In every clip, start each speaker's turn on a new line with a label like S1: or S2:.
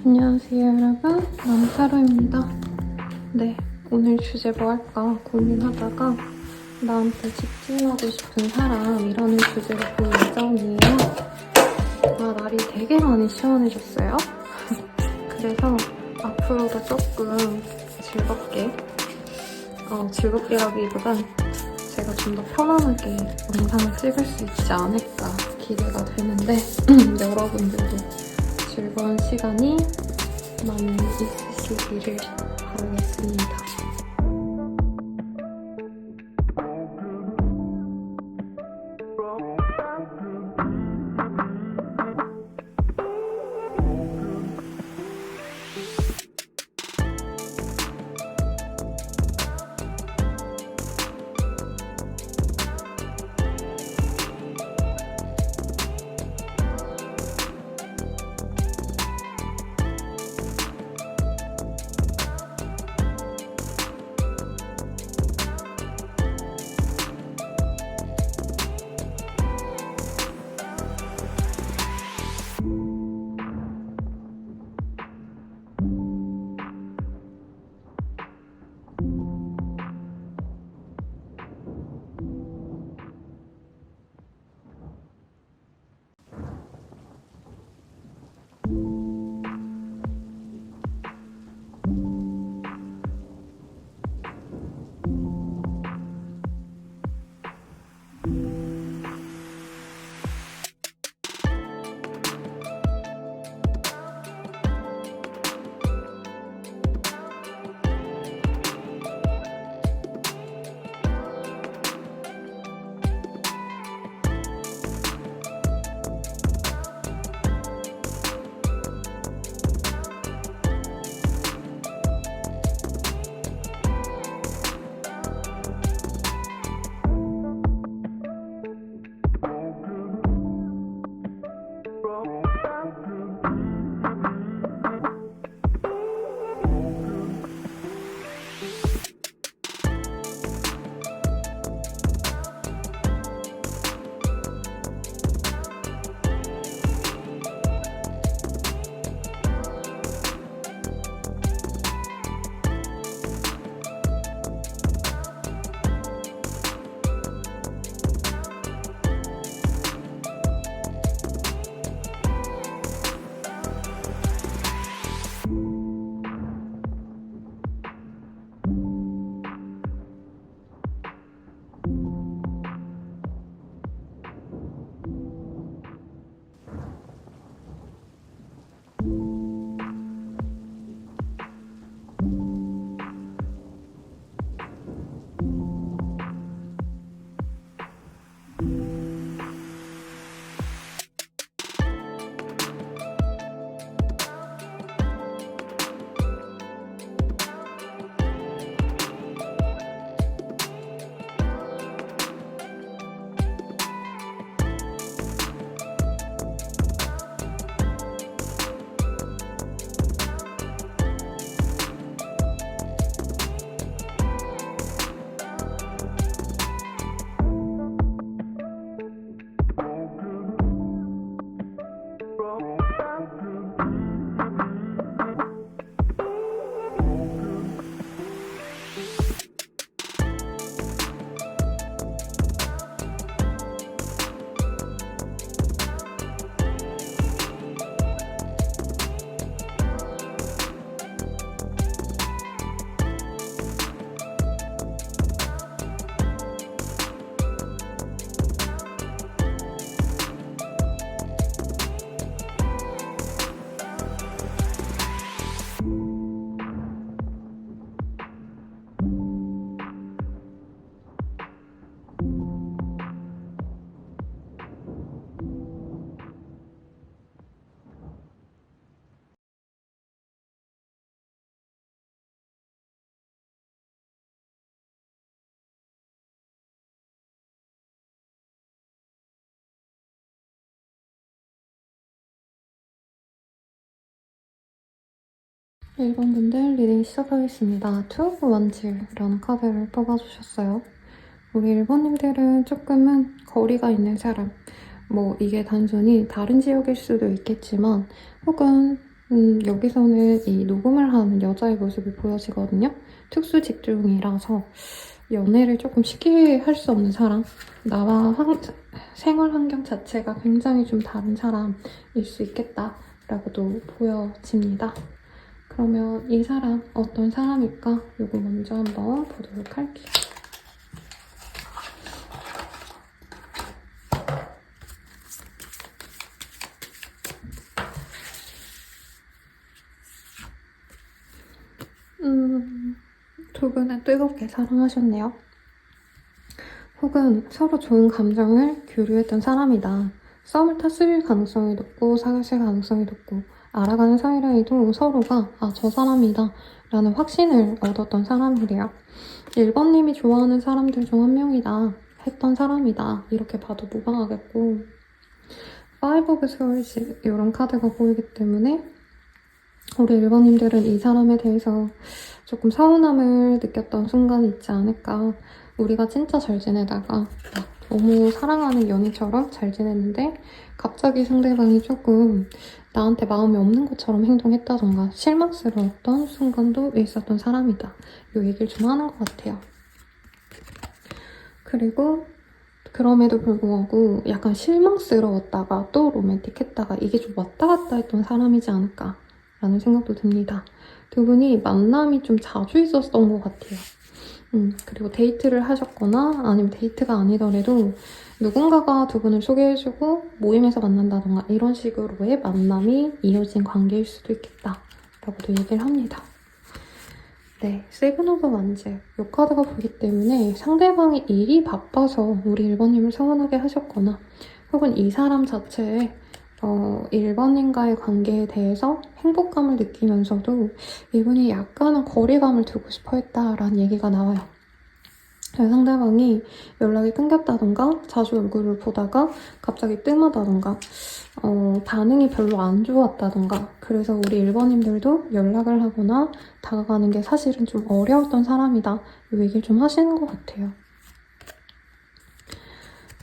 S1: 안녕하세요 여러분, 남타로입니다. 네, 오늘 주제 뭐 할까 고민하다가 나한테 집중하고 싶은 사람이라는 주제로 볼 예정이에요. 날이 되게 많이 시원해졌어요. 그래서 앞으로도 조금 즐겁게라기보단 제가 좀 더 편안하게 영상을 찍을 수 있지 않을까 기대가 되는데 여러분들도 즐거운 시간이 많이 있으시기를 바라겠습니다. 일반 분들 리딩 시작하겠습니다. Two of Wands라는 카드를 뽑아주셨어요. 우리 일본님들은 조금은 거리가 있는 사람, 이게 단순히 다른 지역일 수도 있겠지만 혹은 여기서는 이 녹음을 하는 여자의 모습이 보여지거든요. 특수 직종이라서 연애를 조금 쉽게 할 수 없는 사람, 나와 생활 환경 자체가 굉장히 좀 다른 사람일 수 있겠다라고도 보여집니다. 그러면 이 사람 어떤 사람일까? 이거 먼저 한번 보도록 할게요. 두 분은 뜨겁게 사랑하셨네요. 혹은 서로 좋은 감정을 교류했던 사람이다. 썸을 탔을 가능성이 높고 사귀었을 가능성이 높고 알아가는 사이라 해도 서로가 저 사람이다 라는 확신을 얻었던 사람이래요. 1번님이 좋아하는 사람들 중 한 명이다 했던 사람이다 이렇게 봐도 무방하겠고, Five of Swords 이런 카드가 보이기 때문에 우리 1번님들은 이 사람에 대해서 조금 서운함을 느꼈던 순간이 있지 않을까. 우리가 진짜 잘 지내다가 너무 사랑하는 연인처럼 잘 지냈는데 갑자기 상대방이 조금 나한테 마음이 없는 것처럼 행동했다던가 실망스러웠던 순간도 있었던 사람이다. 이 얘기를 좀 하는 것 같아요. 그리고 그럼에도 불구하고 약간 실망스러웠다가 또 로맨틱했다가 이게 좀 왔다 갔다 했던 사람이지 않을까 라는 생각도 듭니다. 두 분이 만남이 좀 자주 있었던 것 같아요. 그리고 데이트를 하셨거나 아니면 데이트가 아니더라도 누군가가 두 분을 소개해주고 모임에서 만난다던가 이런 식으로의 만남이 이어진 관계일 수도 있겠다라고도 얘기를 합니다. 네, 세븐 오브 완즈 이 카드가 보기 때문에 상대방이 일이 바빠서 우리 1번님을 서운하게 하셨거나 혹은 이 사람 자체에 1번님과의 관계에 대해서 행복감을 느끼면서도 이분이 약간은 거리감을 두고 싶어 했다라는 얘기가 나와요. 상대방이 연락이 끊겼다던가 자주 얼굴을 보다가 갑자기 뜸하다던가 반응이 별로 안 좋았다던가 그래서 우리 1번님들도 연락을 하거나 다가가는 게 사실은 좀 어려웠던 사람이다 이 얘기를 좀 하시는 것 같아요.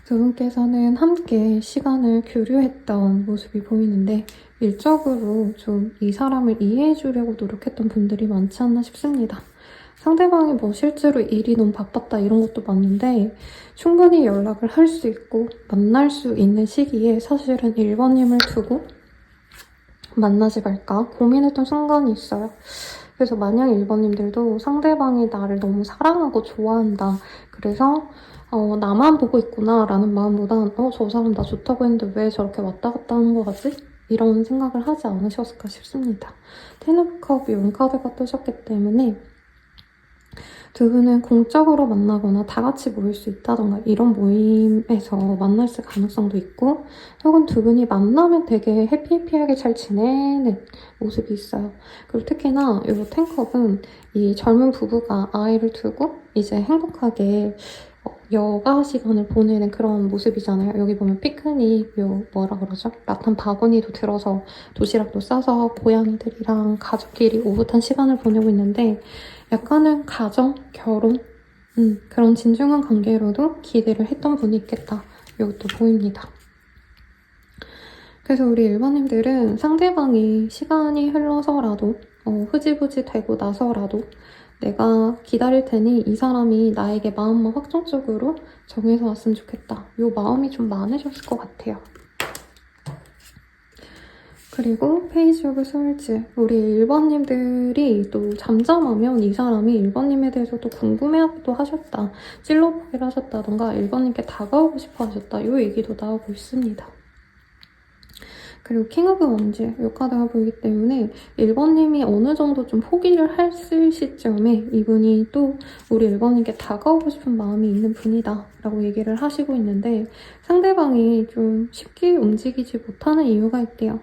S1: 두 분께서는 함께 시간을 교류했던 모습이 보이는데 일적으로 좀 이 사람을 이해해 주려고 노력했던 분들이 많지 않나 싶습니다. 상대방이 뭐 실제로 일이 너무 바빴다 이런 것도 맞는데 충분히 연락을 할 수 있고 만날 수 있는 시기에 사실은 1번님을 두고 만나지 말까 고민했던 순간이 있어요. 그래서 만약 1번님들도 상대방이 나를 너무 사랑하고 좋아한다. 그래서 나만 보고 있구나 라는 마음보단 저 사람 나 좋다고 했는데 왜 저렇게 왔다 갔다 하는 거 같지? 이런 생각을 하지 않으셨을까 싶습니다. 텐 오브 컵 이런 카드가 뜨셨기 때문에 두 분은 공적으로 만나거나 다 같이 모일 수 있다던가 이런 모임에서 만날 수 가능성도 있고 혹은 두 분이 만나면 되게 해피해피하게 잘 지내는 모습이 있어요. 그리고 특히나 이 텐컵은 이 젊은 부부가 아이를 두고 이제 행복하게 여가 시간을 보내는 그런 모습이잖아요. 여기 보면 피크닉, 뭐라 그러죠? 라탄 바구니도 들어서 도시락도 싸서 고양이들이랑 가족끼리 오붓한 시간을 보내고 있는데 약간은 가정, 결혼, 그런 진중한 관계로도 기대를 했던 분이 있겠다. 이것도 보입니다. 그래서 우리 1번님들은 상대방이 시간이 흘러서라도 흐지부지 되고 나서라도 내가 기다릴 테니 이 사람이 나에게 마음만 확정적으로 정해서 왔으면 좋겠다. 이 마음이 좀 많으셨을 것 같아요. 그리고 페이지 오브 솔즈 우리 1번님들이 또 잠잠하면 이 사람이 1번님에 대해서 또 궁금해하기도 하셨다. 찔러보기를 하셨다던가 1번님께 다가오고 싶어 하셨다. 이 얘기도 나오고 있습니다. 그리고 킹 오브 원즈 이 카드가 보이기 때문에 1번님이 어느 정도 좀 포기를 했을 시점에 이분이 또 우리 1번님께 다가오고 싶은 마음이 있는 분이다 라고 얘기를 하시고 있는데 상대방이 좀 쉽게 움직이지 못하는 이유가 있대요.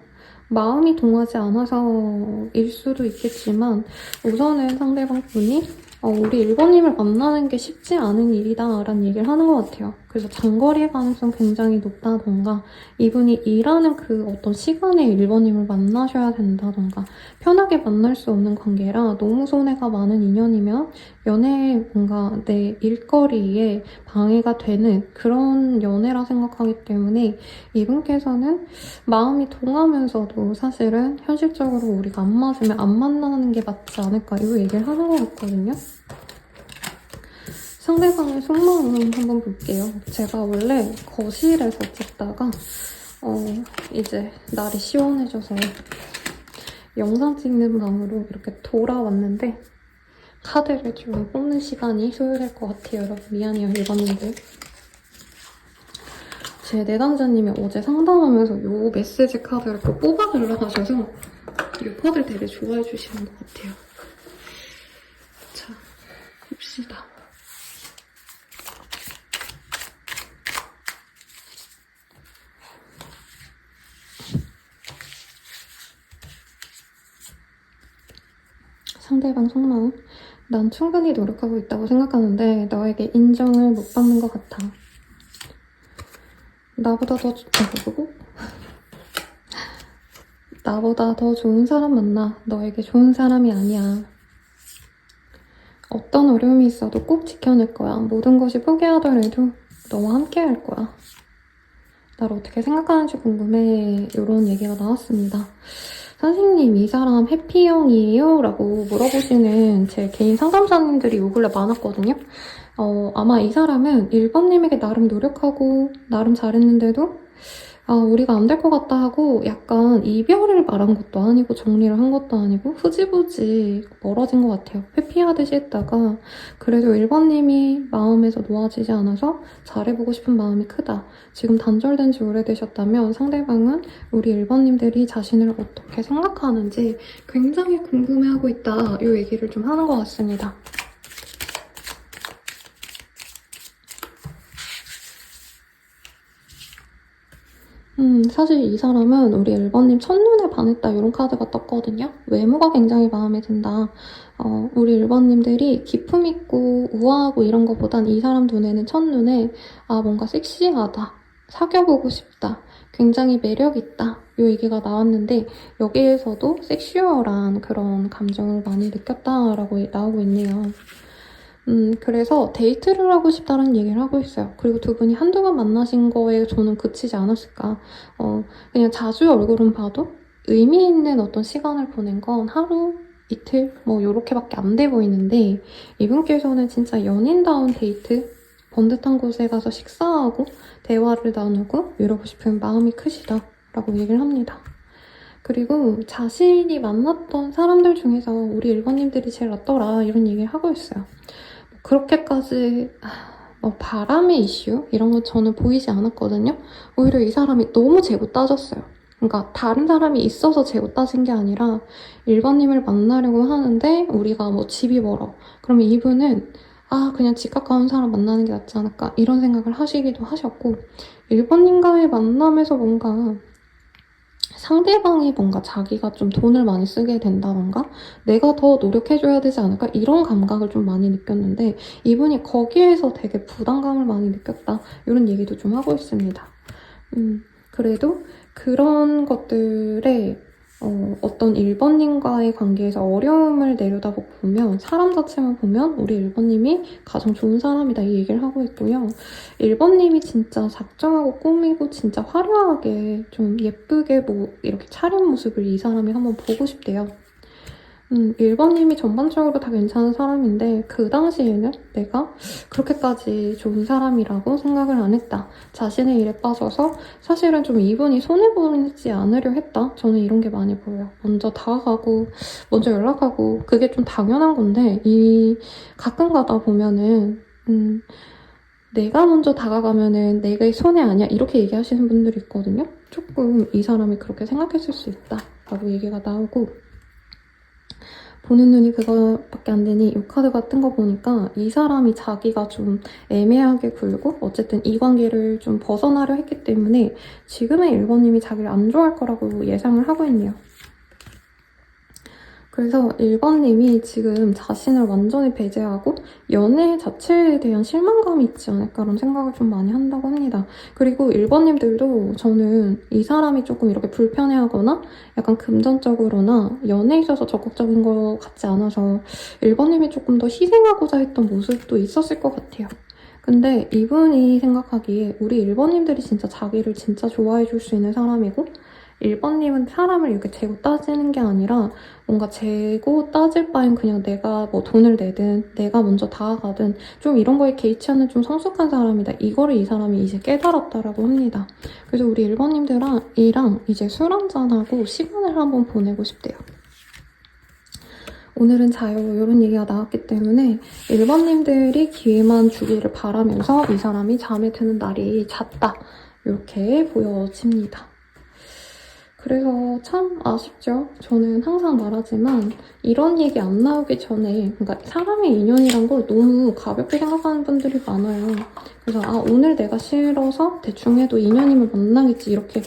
S1: 마음이 동하지 않아서일 수도 있겠지만 우선은 상대방 분이 우리 1번님을 만나는 게 쉽지 않은 일이다 라는 얘기를 하는 것 같아요. 그래서 장거리 가능성 굉장히 높다던가 이분이 일하는 그 어떤 시간에 1번님을 만나셔야 된다던가 편하게 만날 수 없는 관계라 너무 손해가 많은 인연이면 연애에 뭔가 내 일거리에 방해가 되는 그런 연애라 생각하기 때문에 이분께서는 마음이 동하면서도 사실은 현실적으로 우리가 안 맞으면 안 만나는 게 맞지 않을까 이 얘기를 하는 것 같거든요. 상대방의 속마음 한번 볼게요. 제가 원래 거실에서 찍다가 이제 날이 시원해져서 영상 찍는 방으로 이렇게 돌아왔는데 카드를 좀 뽑는 시간이 소요될 것 같아요. 여러분 미안해요, 일반인들. 제 내담자님이 어제 상담하면서 요 메시지 카드를 꼭 뽑아달라고 하셔서 이 카드를 되게 좋아해 주시는 것 같아요. 자, 봅시다. 상대방 속마음. 난 충분히 노력하고 있다고 생각하는데 너에게 인정을 못 받는 것 같아. 나보다 더 좋은 사람 만나. 너에게 좋은 사람이 아니야. 어떤 어려움이 있어도 꼭 지켜낼 거야. 모든 것이 포기하더라도 너와 함께 할 거야. 나를 어떻게 생각하는지 궁금해. 이런 얘기가 나왔습니다. 선생님, 이 사람 해피형이에요? 라고 물어보시는 제 개인 상담사님들이 요 근래 많았거든요. 아마 이 사람은 1번님에게 나름 노력하고 나름 잘했는데도 우리가 안 될 것 같다 하고 약간 이별을 말한 것도 아니고 정리를 한 것도 아니고 흐지부지 멀어진 것 같아요. 회피하듯이 했다가 그래도 1번님이 마음에서 놓아지지 않아서 잘해보고 싶은 마음이 크다. 지금 단절된 지 오래되셨다면 상대방은 우리 1번님들이 자신을 어떻게 생각하는지 굉장히 궁금해하고 있다. 이 얘기를 좀 하는 것 같습니다. 사실 이 사람은 우리 1번님 첫눈에 반했다 이런 카드가 떴거든요. 외모가 굉장히 마음에 든다. 우리 1번님들이 기품 있고 우아하고 이런 것보단 이 사람 눈에는 첫눈에 뭔가 섹시하다. 사귀어보고 싶다. 굉장히 매력있다. 이 얘기가 나왔는데 여기에서도 섹슈얼한 그런 감정을 많이 느꼈다라고 나오고 있네요. 그래서 데이트를 하고 싶다는 얘기를 하고 있어요. 그리고 두 분이 한두 번 만나신 거에 저는 그치지 않았을까. 그냥 자주 얼굴은 봐도 의미 있는 어떤 시간을 보낸 건 하루, 이틀, 요렇게밖에 안 돼 보이는데 이분께서는 진짜 연인다운 데이트, 번듯한 곳에 가서 식사하고 대화를 나누고 이러고 싶은 마음이 크시다라고 얘기를 합니다. 그리고 자신이 만났던 사람들 중에서 우리 1번님들이 제일 낫더라 이런 얘기를 하고 있어요. 그렇게까지 바람의 이슈? 이런 건 저는 보이지 않았거든요. 오히려 이 사람이 너무 재고 따졌어요. 그러니까 다른 사람이 있어서 재고 따진 게 아니라 1번님을 만나려고 하는데 우리가 집이 멀어. 그러면 이분은 그냥 집 가까운 사람 만나는 게 낫지 않을까 이런 생각을 하시기도 하셨고 1번님과의 만남에서 뭔가 상대방이 뭔가 자기가 좀 돈을 많이 쓰게 된다던가 내가 더 노력해줘야 되지 않을까 이런 감각을 좀 많이 느꼈는데 이분이 거기에서 되게 부담감을 많이 느꼈다 이런 얘기도 좀 하고 있습니다. 그래도 그런 것들에 어떤 1번님과의 관계에서 어려움을 내려다보면 사람 자체만 보면 우리 1번님이 가장 좋은 사람이다 이 얘기를 하고 있고요. 1번님이 진짜 작정하고 꾸미고 진짜 화려하게 좀 예쁘게 이렇게 차린 모습을 이 사람이 한번 보고 싶대요. 1번님이 전반적으로 다 괜찮은 사람인데 그 당시에는 내가 그렇게까지 좋은 사람이라고 생각을 안 했다. 자신의 일에 빠져서 사실은 좀 이분이 손해보지 않으려 했다. 저는 이런 게 많이 보여요. 먼저 다가가고 먼저 연락하고 그게 좀 당연한 건데 가끔 가다 보면은 내가 먼저 다가가면은 내가 손해 아니야 이렇게 얘기하시는 분들이 있거든요. 조금 이 사람이 그렇게 생각했을 수 있다 라고 얘기가 나오고 보는 눈이 그거밖에 안 되니 이 카드 같은 거 보니까 이 사람이 자기가 좀 애매하게 굴고 어쨌든 이 관계를 좀 벗어나려 했기 때문에 지금의 1번님이 자기를 안 좋아할 거라고 예상을 하고 있네요. 그래서 1번님이 지금 자신을 완전히 배제하고 연애 자체에 대한 실망감이 있지 않을까라는 생각을 좀 많이 한다고 합니다. 그리고 1번님들도 저는 이 사람이 조금 이렇게 불편해하거나 약간 금전적으로나 연애에 있어서 적극적인 것 같지 않아서 1번님이 조금 더 희생하고자 했던 모습도 있었을 것 같아요. 근데 이분이 생각하기에 우리 1번님들이 진짜 자기를 진짜 좋아해 줄 수 있는 사람이고 1번님은 사람을 이렇게 재고 따지는 게 아니라 뭔가 재고 따질 바엔 그냥 내가 뭐 돈을 내든 내가 먼저 다가가든 좀 이런 거에 개의치 않는 좀 성숙한 사람이다. 이거를 이 사람이 이제 깨달았다라고 합니다. 그래서 우리 1번님들이랑 이제 술 한잔하고 시간을 한번 보내고 싶대요. 오늘은 자유 이런 얘기가 나왔기 때문에 1번님들이 기회만 주기를 바라면서 이 사람이 잠에 드는 날이 잦다. 이렇게 보여집니다. 그래서 참 아쉽죠. 저는 항상 말하지만 이런 얘기 안 나오기 전에 그러니까 사람의 인연이란 걸 너무 가볍게 생각하는 분들이 많아요. 그래서 오늘 내가 싫어서 대충 해도 인연이면 만나겠지 이렇게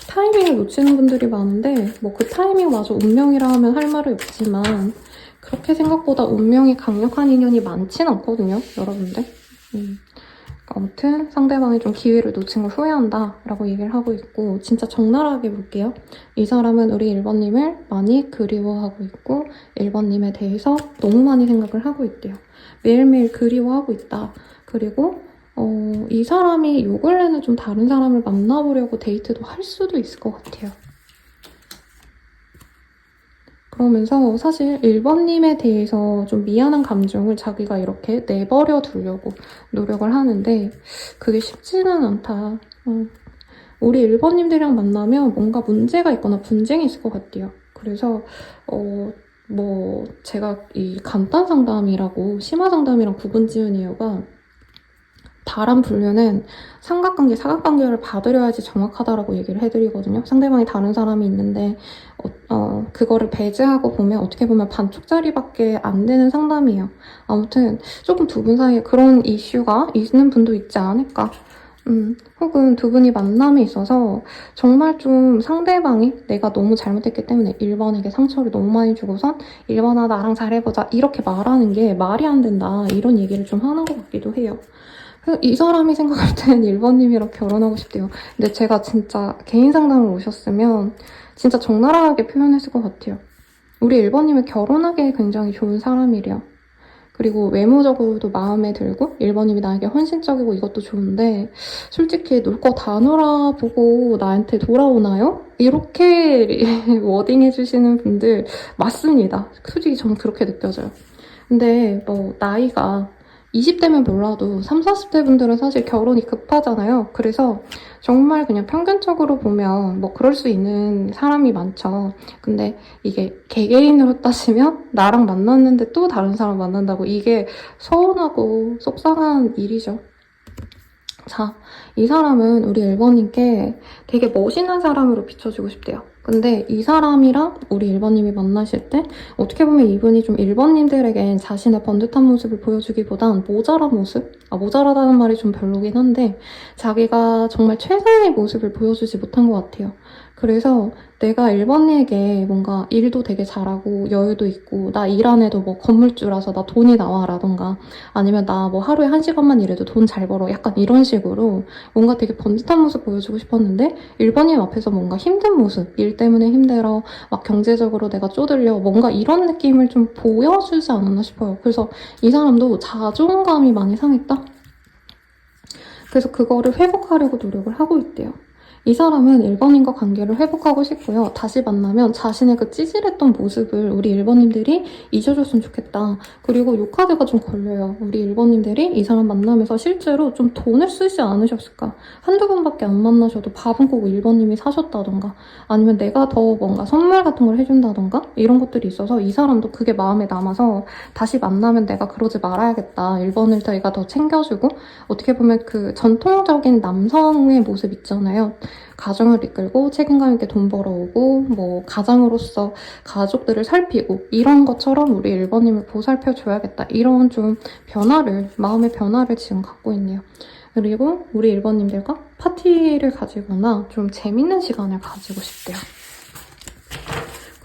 S1: 타이밍을 놓치는 분들이 많은데 뭐 그 타이밍마저 운명이라 하면 할 말이 없지만 그렇게 생각보다 운명이 강력한 인연이 많진 않거든요, 여러분들. 아무튼 상대방이 좀 기회를 놓친 걸 후회한다 라고 얘기를 하고 있고 진짜 적나라하게 볼게요. 이 사람은 우리 1번님을 많이 그리워하고 있고 1번님에 대해서 너무 많이 생각을 하고 있대요. 매일매일 그리워하고 있다. 그리고 이 사람이 요 근래는 좀 다른 사람을 만나보려고 데이트도 할 수도 있을 것 같아요. 그러면서 사실 1번님에 대해서 좀 미안한 감정을 자기가 이렇게 내버려 두려고 노력을 하는데 그게 쉽지는 않다. 우리 1번님들이랑 만나면 뭔가 문제가 있거나 분쟁이 있을 것 같아요. 그래서 뭐 제가 이 간단 상담이라고 심화 상담이랑 구분 지은 이유가 다른 분류는 삼각관계, 사각관계를 받으려야지 정확하다라고 얘기를 해드리거든요. 상대방이 다른 사람이 있는데 그거를 배제하고 보면 어떻게 보면 반쪽짜리밖에 안 되는 상담이에요. 아무튼 조금 두 분 사이에 그런 이슈가 있는 분도 있지 않을까. 혹은 두 분이 만남이 있어서 정말 좀 상대방이 내가 너무 잘못했기 때문에 1번에게 상처를 너무 많이 주고선 1번아 나랑 잘해보자 이렇게 말하는 게 말이 안 된다 이런 얘기를 좀 하는 것 같기도 해요. 이 사람이 생각할 땐 1번님이랑 결혼하고 싶대요. 근데 제가 진짜 개인 상담을 오셨으면 진짜 적나라하게 표현했을 것 같아요. 우리 1번님은 결혼하기에 굉장히 좋은 사람이래요. 그리고 외모적으로도 마음에 들고 1번님이 나에게 헌신적이고 이것도 좋은데 솔직히 놀 거 다 놀아보고 나한테 돌아오나요? 이렇게 워딩 해주시는 분들 맞습니다. 솔직히 저는 그렇게 느껴져요. 근데 뭐 나이가 20대면 몰라도 30, 40대 분들은 사실 결혼이 급하잖아요. 그래서 정말 그냥 평균적으로 보면 뭐 그럴 수 있는 사람이 많죠. 근데 이게 개개인으로 따지면 나랑 만났는데 또 다른 사람 만난다고 이게 서운하고 속상한 일이죠. 자, 이 사람은 우리 1번님께 되게 멋있는 사람으로 비춰주고 싶대요. 근데 이 사람이랑 우리 1번님이 만나실 때 어떻게 보면 이분이 좀 1번님들에겐 자신의 번듯한 모습을 보여주기보단 모자란 모습? 모자라다는 말이 좀 별로긴 한데 자기가 정말 최선의 모습을 보여주지 못한 것 같아요. 그래서 내가 1번에게 뭔가 일도 되게 잘하고 여유도 있고 나 일 안 해도 뭐 건물주라서 나 돈이 나와 라던가 아니면 나 뭐 하루에 1시간만 일해도 돈 잘 벌어 약간 이런 식으로 뭔가 되게 번듯한 모습 보여주고 싶었는데 1번님 앞에서 뭔가 힘든 모습 일 때문에 힘들어 막 경제적으로 내가 쪼들려 뭔가 이런 느낌을 좀 보여주지 않았나 싶어요. 그래서 이 사람도 자존감이 많이 상했다? 그래서 그거를 회복하려고 노력을 하고 있대요. 이 사람은 1번님과 관계를 회복하고 싶고요. 다시 만나면 자신의 그 찌질했던 모습을 우리 1번님들이 잊어줬으면 좋겠다. 그리고 요 카드가 좀 걸려요. 우리 1번님들이 이 사람 만나면서 실제로 좀 돈을 쓰지 않으셨을까? 한두 번밖에 안 만나셔도 밥은 꼭 1번님이 사셨다던가 아니면 내가 더 뭔가 선물 같은 걸 해준다던가 이런 것들이 있어서 이 사람도 그게 마음에 남아서 다시 만나면 내가 그러지 말아야겠다. 1번을 내가 더 챙겨주고 어떻게 보면 그 전통적인 남성의 모습 있잖아요. 가정을 이끌고 책임감 있게 돈 벌어오고 뭐 가장으로서 가족들을 살피고 이런 것처럼 우리 1번님을 보살펴줘야겠다. 이런 좀 변화를 마음의 변화를 지금 갖고 있네요. 그리고 우리 1번님들과 파티를 가지거나 좀 재밌는 시간을 가지고 싶대요.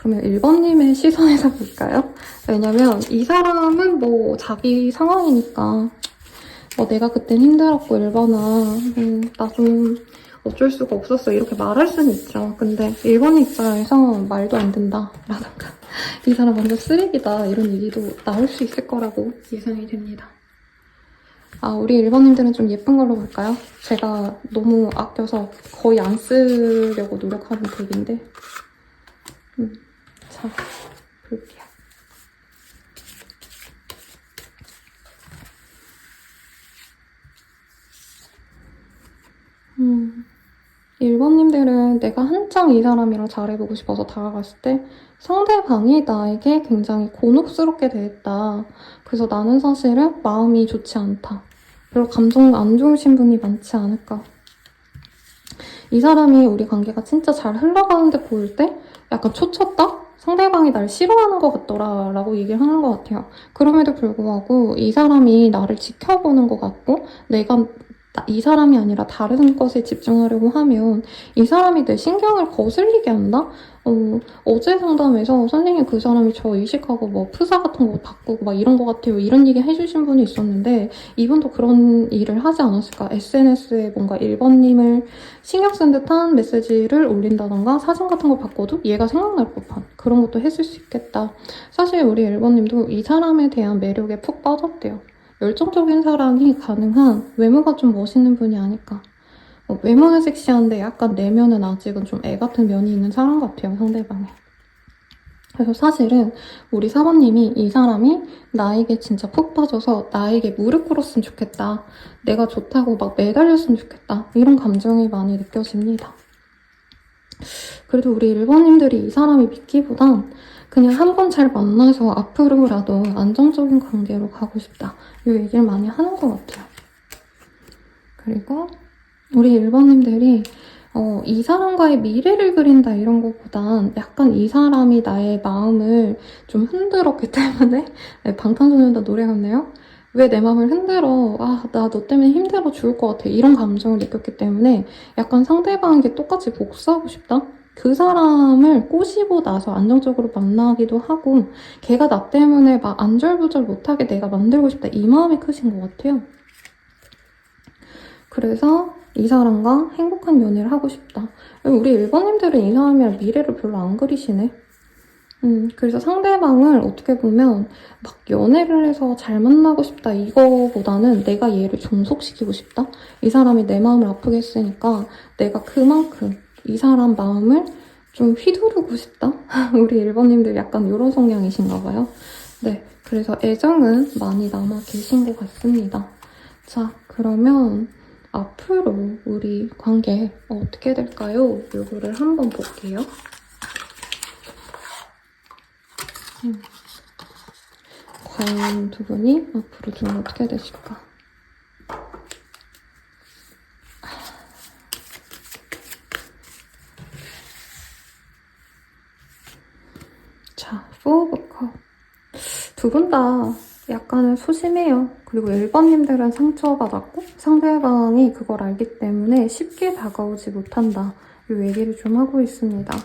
S1: 그러면 1번님의 시선에서 볼까요? 왜냐면 이 사람은 뭐 자기 상황이니까 내가 그땐 힘들었고 1번아 나 좀 어쩔 수가 없었어 이렇게 말할 수는 있죠. 근데 1번 입장에서 말도 안 된다 라던가 이 사람 완전 쓰레기다 이런 얘기도 나올 수 있을 거라고 예상이 됩니다. 우리 1번님들은 좀 예쁜 걸로 볼까요? 제가 너무 아껴서 거의 안 쓰려고 노력하는 덱인데 자, 볼게요. 1번님들은 내가 한창 이 사람이랑 잘해보고 싶어서 다가갔을 때 상대방이 나에게 굉장히 곤혹스럽게 대했다. 그래서 나는 사실은 마음이 좋지 않다. 별로 감정 안 좋으신 분이 많지 않을까. 이 사람이 우리 관계가 진짜 잘 흘러가는데 보일 때 약간 초쳤다? 상대방이 날 싫어하는 것 같더라 라고 얘기를 하는 것 같아요. 그럼에도 불구하고 이 사람이 나를 지켜보는 것 같고 내가 이 사람이 아니라 다른 것에 집중하려고 하면 이 사람이 내 신경을 거슬리게 한다? 어제 상담에서 선생님 그 사람이 저 의식하고 뭐 프사 같은 거 바꾸고 막 이런 거 같아요. 이런 얘기 해주신 분이 있었는데 이분도 그런 일을 하지 않았을까? SNS에 뭔가 1번님을 신경 쓴 듯한 메시지를 올린다던가 사진 같은 거 바꿔도 얘가 생각날 법한 그런 것도 했을 수 있겠다. 사실 우리 1번님도 이 사람에 대한 매력에 푹 빠졌대요. 열정적인 사랑이 가능한 외모가 좀 멋있는 분이 아닐까. 외모는 섹시한데 약간 내면은 아직은 좀 애 같은 면이 있는 사람 같아요, 상대방에. 그래서 사실은 우리 사모님이 이 사람이 나에게 진짜 푹 빠져서 나에게 무릎 꿇었으면 좋겠다. 내가 좋다고 막 매달렸으면 좋겠다. 이런 감정이 많이 느껴집니다. 그래도 우리 1번님들이 이 사람이 믿기보단 그냥 한 번 잘 만나서 앞으로라도 안정적인 관계로 가고 싶다. 이 얘기를 많이 하는 것 같아요. 그리고 우리 1번님들이 이 사람과의 미래를 그린다 이런 것보단 약간 이 사람이 나의 마음을 좀 흔들었기 때문에 방탄소년단 노래 같네요. 왜 내 마음을 흔들어? 나 너 때문에 힘들어 죽을 것 같아. 이런 감정을 느꼈기 때문에 약간 상대방에게 똑같이 복수하고 싶다? 그 사람을 꼬시고 나서 안정적으로 만나기도 하고 걔가 나 때문에 막 안절부절 못하게 내가 만들고 싶다. 이 마음이 크신 것 같아요. 그래서 이 사람과 행복한 연애를 하고 싶다. 우리 1번님들은 이 사람이랑 미래를 별로 안 그리시네. 그래서 상대방을 어떻게 보면 막 연애를 해서 잘 만나고 싶다 이거보다는 내가 얘를 종속시키고 싶다. 이 사람이 내 마음을 아프게 했으니까 내가 그만큼 이 사람 마음을 좀 휘두르고 싶다. 우리 1번님들 약간 이런 성향이신가 봐요. 네, 그래서 애정은 많이 남아 계신 것 같습니다. 자, 그러면 앞으로 우리 관계 어떻게 될까요? 이거를 한번 볼게요. 과연 두 분이 앞으로 좀 어떻게 되실까? 자, 4 of Cups. 두 분 다 약간은 소심해요. 그리고 1번님들은 상처받았고 상대방이 그걸 알기 때문에 쉽게 다가오지 못한다. 이 얘기를 좀 하고 있습니다.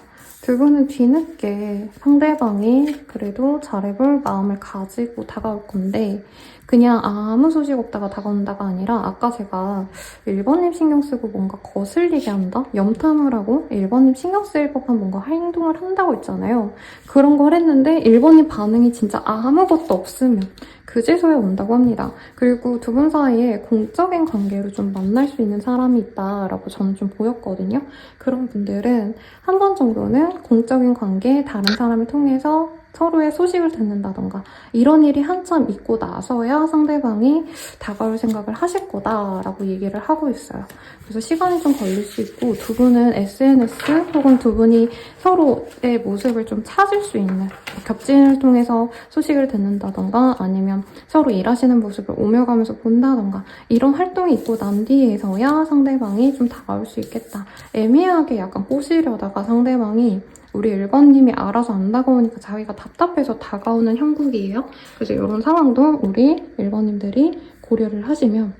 S1: 두 분은 뒤늦게 상대방이 그래도 잘해볼 마음을 가지고 다가올 건데 그냥 아무 소식 없다가 다가온다가 아니라 아까 제가 1번님 신경 쓰고 뭔가 거슬리게 한다? 염탐을 하고 1번님 신경 쓰일 법한 뭔가 행동을 한다고 했잖아요. 그런 걸 했는데 1번님 반응이 진짜 아무것도 없으면 그제서야 온다고 합니다. 그리고 두 분 사이에 공적인 관계로 좀 만날 수 있는 사람이 있다라고 저는 좀 보였거든요. 그런 분들은 한 번 정도는 공적인 관계, 다른 사람을 통해서 서로의 소식을 듣는다던가 이런 일이 한참 있고 나서야 상대방이 다가올 생각을 하실 거다라고 얘기를 하고 있어요. 그래서 시간이 좀 걸릴 수 있고 두 분은 SNS 혹은 두 분이 서로의 모습을 좀 찾을 수 있는 겹친을 통해서 소식을 듣는다던가 아니면 서로 일하시는 모습을 오며 가면서 본다던가 이런 활동이 있고 난 뒤에서야 상대방이 좀 다가올 수 있겠다. 애매하게 약간 꼬시려다가 상대방이 우리 1번님이 알아서 안 다가오니까 자기가 답답해서 다가오는 형국이에요. 그래서 이런 상황도 우리 1번님들이 고려를 하시면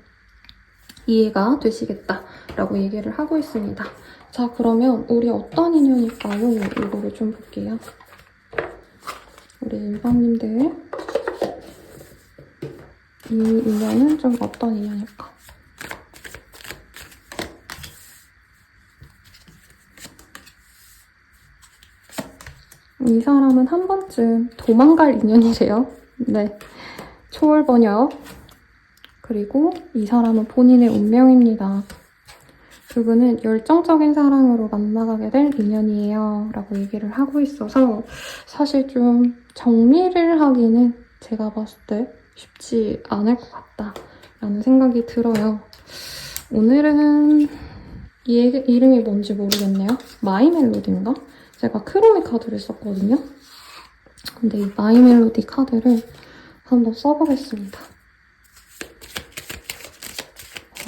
S1: 이해가 되시겠다라고 얘기를 하고 있습니다. 자, 그러면 우리 어떤 인연일까요? 이거를 좀 볼게요. 우리 1번님들 이 인연은 좀 어떤 인연일까? 이 사람은 한 번쯤 도망갈 인연이래요. 네, 초월번역. 그리고 이 사람은 본인의 운명입니다. 두 분은 열정적인 사랑으로 만나가게 될 인연이에요. 라고 얘기를 하고 있어서 사실 좀 정리를 하기는 제가 봤을 때 쉽지 않을 것 같다라는 생각이 들어요. 오늘은 이 이름이 뭔지 모르겠네요. 마이 멜로디인가? 제가 크로미 카드를 썼거든요. 근데 이 마이 멜로디 카드를 한번 써보겠습니다.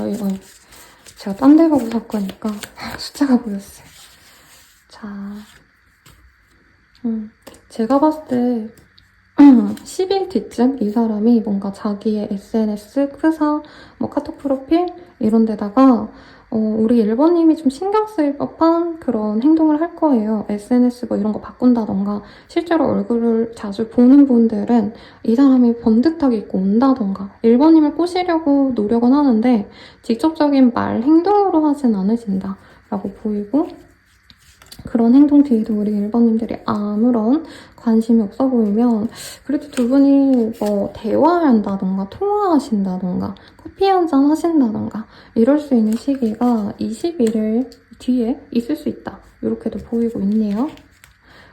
S1: 어이. 제가 딴 데 보고 섞으니까 숫자가 보였어요. 자, 제가 봤을 때 10일 뒤쯤 이 사람이 뭔가 자기의 SNS, 프사, 뭐 카톡 프로필 이런 데다가 우리 1번님이 좀 신경 쓰일 법한 그런 행동을 할 거예요. SNS 뭐 이런 거 바꾼다던가 실제로 얼굴을 자주 보는 분들은 이 사람이 번듯하게 입고 온다던가 1번님을 꼬시려고 노력은 하는데 직접적인 말, 행동으로 하진 않으신다 라고 보이고 그런 행동 뒤에도 우리 1번님들이 아무런 관심이 없어 보이면 그래도 두 분이 뭐 대화한다던가 통화하신다던가 커피 한잔 하신다던가 이럴 수 있는 시기가 20일 뒤에 있을 수 있다. 이렇게도 보이고 있네요.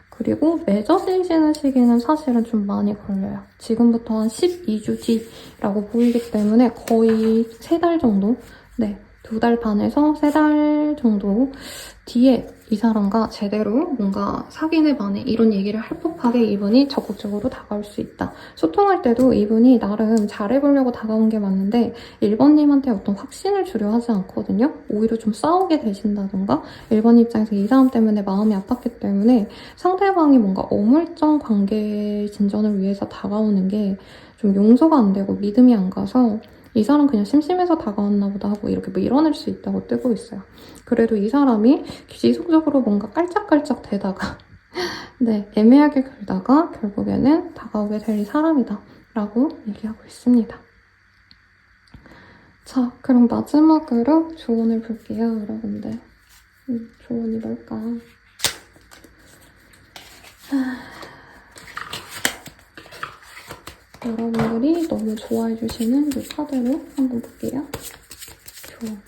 S1: 그리고 맺어지시는 시기는 사실은 좀 많이 걸려요. 지금부터 한 12주 뒤라고 보이기 때문에 거의 3달 정도? 네, 2달 반에서 3달 정도 뒤에 이 사람과 제대로 뭔가 사귀네 반해 이런 얘기를 할 법하게 이분이 적극적으로 다가올 수 있다. 소통할 때도 이분이 나름 잘해보려고 다가온 게 맞는데 1번님한테 어떤 확신을 주려 하지 않거든요. 오히려 좀 싸우게 되신다던가 1번 입장에서 이 사람 때문에 마음이 아팠기 때문에 상대방이 뭔가 어물쩡 관계 진전을 위해서 다가오는 게 좀 용서가 안 되고 믿음이 안 가서 이 사람 그냥 심심해서 다가왔나 보다 하고 이렇게 밀어낼 수 있다고 뜨고 있어요. 그래도 이 사람이 지속적으로 뭔가 깔짝깔짝 대다가 네, 애매하게 굴다가 결국에는 다가오게 될 사람이다 라고 얘기하고 있습니다. 자, 그럼 마지막으로 조언을 볼게요, 여러분들. 조언이 뭘까? 여러분들이 너무 좋아해주시는 이 카드로 한번 볼게요. 조언.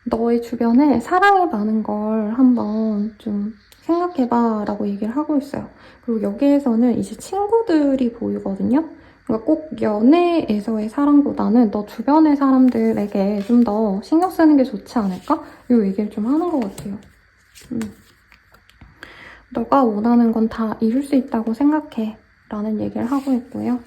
S1: 너의 주변에 사랑이 많은 걸 한번 좀 생각해봐 라고 얘기를 하고 있어요. 그리고 여기에서는 이제 친구들이 보이거든요. 그러니까 꼭 연애에서의 사랑보다는 너 주변의 사람들에게 좀 더 신경 쓰는 게 좋지 않을까? 이 얘기를 좀 하는 것 같아요. 너가 원하는 건 다 이룰 수 있다고 생각해 라는 얘기를 하고 있고요.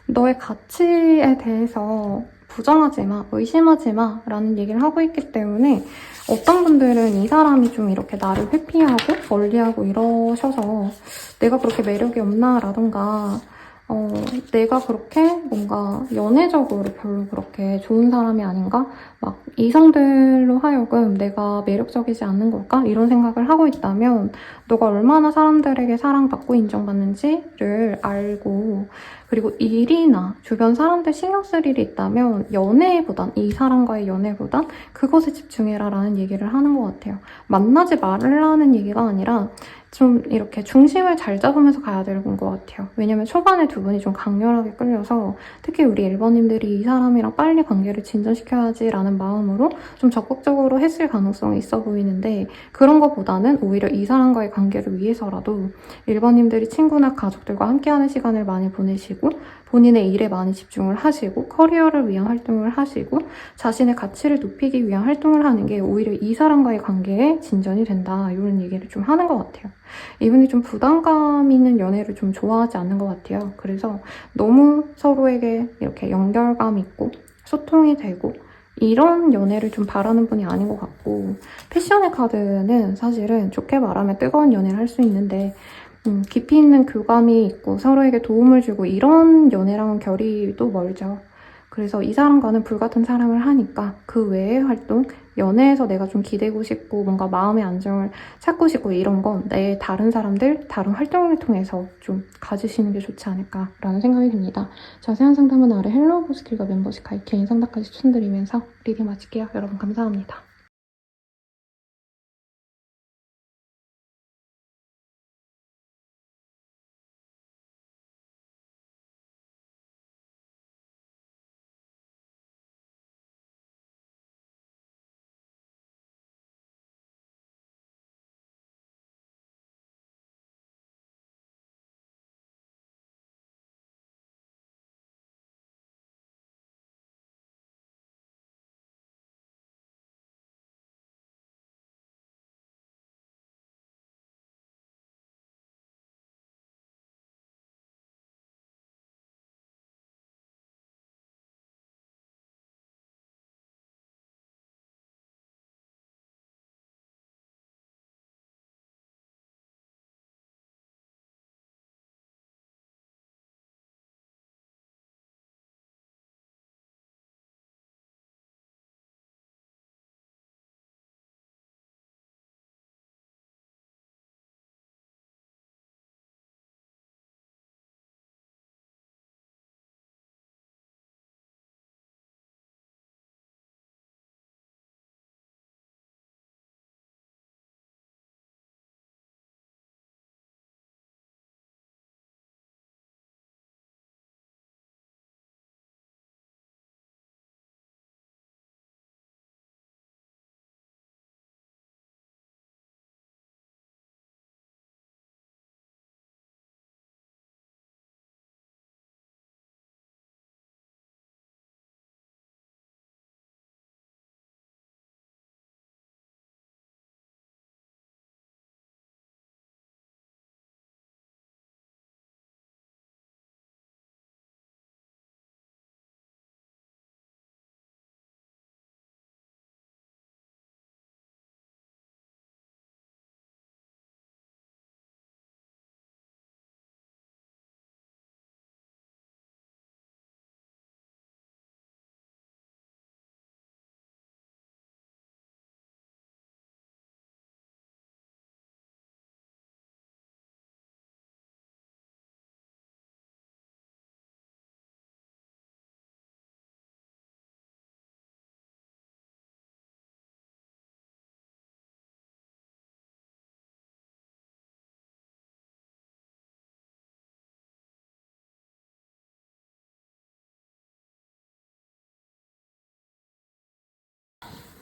S1: 너의 가치에 대해서 부정하지 마, 의심하지 마 라는 얘기를 하고 있기 때문에 어떤 분들은 이 사람이 좀 이렇게 나를 회피하고 멀리하고 이러셔서 내가 그렇게 매력이 없나 라던가 내가 그렇게 뭔가 연애적으로 별로 그렇게 좋은 사람이 아닌가? 막 이성들로 하여금 내가 매력적이지 않는 걸까? 이런 생각을 하고 있다면 너가 얼마나 사람들에게 사랑받고 인정받는지를 알고 그리고 일이나 주변 사람들 신경 쓸 일이 있다면 이 사람과의 연애보단 그것에 집중해라 라는 얘기를 하는 것 같아요. 만나지 말라는 얘기가 아니라 좀 이렇게 중심을 잘 잡으면서 가야 되는 것 같아요. 왜냐면 초반에 두 분이 좀 강렬하게 끌려서 특히 우리 1번님들이 이 사람이랑 빨리 관계를 진전시켜야지라는 마음으로 좀 적극적으로 했을 가능성이 있어 보이는데 그런 것보다는 오히려 이 사람과의 관계를 위해서라도 1번님들이 친구나 가족들과 함께하는 시간을 많이 보내시고 본인의 일에 많이 집중을 하시고 커리어를 위한 활동을 하시고 자신의 가치를 높이기 위한 활동을 하는 게 오히려 이 사람과의 관계에 진전이 된다 이런 얘기를 좀 하는 것 같아요. 이분이 좀 부담감 있는 연애를 좀 좋아하지 않는 것 같아요. 그래서 너무 서로에게 이렇게 연결감 있고 소통이 되고 이런 연애를 좀 바라는 분이 아닌 것 같고 패션의 카드는 사실은 좋게 말하면 뜨거운 연애를 할 수 있는데 깊이 있는 교감이 있고 서로에게 도움을 주고 이런 연애랑은 결이 또 멀죠. 그래서 이 사람과는 불같은 사랑을 하니까 그 외의 활동, 연애에서 내가 좀 기대고 싶고 뭔가 마음의 안정을 찾고 싶고 이런 건 내 다른 사람들, 다른 활동을 통해서 좀 가지시는 게 좋지 않을까라는 생각이 듭니다. 자세한 상담은 아래 헬로우 스킬과 멤버십 가입 개인 상담까지 추천드리면서 리딩 마칠게요. 여러분 감사합니다.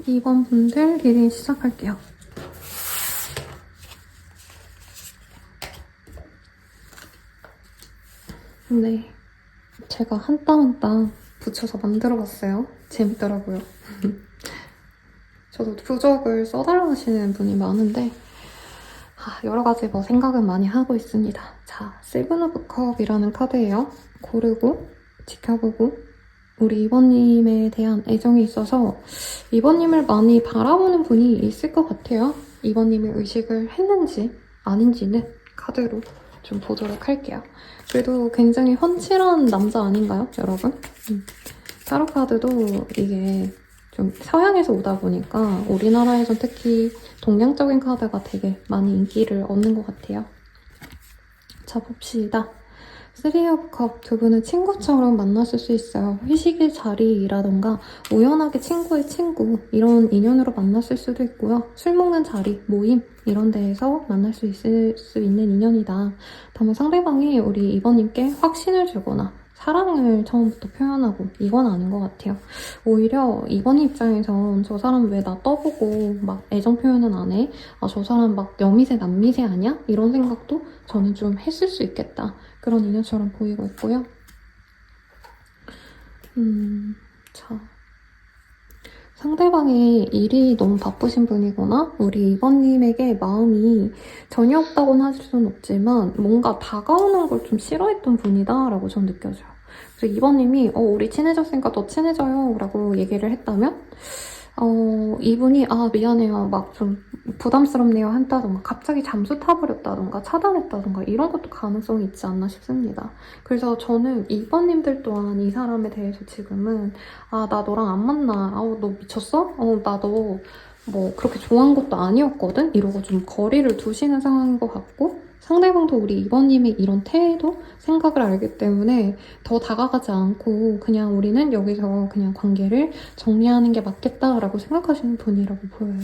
S1: 이번 분들 리딩 시작할게요. 네, 제가 한 땀 한 땀 붙여서 만들어봤어요. 재밌더라고요. 저도 부적을 써달라고 하시는 분이 많은데 여러 가지 생각은 많이 하고 있습니다. 자, 세븐 오브 컵이라는 카드예요. 고르고 지켜보고 우리 이번님에 대한 애정이 있어서 이번님을 많이 바라보는 분이 있을 것 같아요. 이번님이 의식을 했는지 아닌지는 카드로 좀 보도록 할게요. 그래도 굉장히 훤칠한 남자 아닌가요, 여러분? 타로 카드도 이게 좀 서양에서 오다 보니까 우리나라에선 특히 동양적인 카드가 되게 많이 인기를 얻는 것 같아요. 자, 봅시다. 쓰리 오브 컵 두 분은 친구처럼 만났을 수 있어요. 회식의 자리라던가 우연하게 친구의 친구 이런 인연으로 만났을 수도 있고요. 술 먹는 자리, 모임 이런 데에서 만날 수 있을 수 있는 인연이다. 다만 상대방이 우리 이번님께 확신을 주거나 사랑을 처음부터 표현하고 이건 아닌 것 같아요. 오히려 이번 입장에선 저 사람 왜 나 떠보고 막 애정 표현은 안 해? 저 사람 막 여미새 남미새 아니야? 이런 생각도 저는 좀 했을 수 있겠다. 그런 인연처럼 보이고 있고요. 자. 상대방이 일이 너무 바쁘신 분이거나 우리 이번님에게 마음이 전혀 없다고는 하실 수는 없지만 뭔가 다가오는 걸 좀 싫어했던 분이다라고 전 느껴져요. 그래서 이번님이 우리 친해졌으니까 더 친해져요 라고 얘기를 했다면 이분이 미안해요, 막 좀 부담스럽네요 한다던가 갑자기 잠수 타버렸다던가 차단했다던가 이런 것도 가능성이 있지 않나 싶습니다. 그래서 저는 2번님들 또한 이 사람에 대해서 지금은 나 너랑 안 만나, 너 미쳤어? 나 너 뭐 그렇게 좋아한 것도 아니었거든? 이러고 좀 거리를 두시는 상황인 것 같고, 상대방도 우리 2번님의 이런 태도, 생각을 알기 때문에 더 다가가지 않고 그냥 우리는 여기서 그냥 관계를 정리하는 게 맞겠다라고 생각하시는 분이라고 보여요.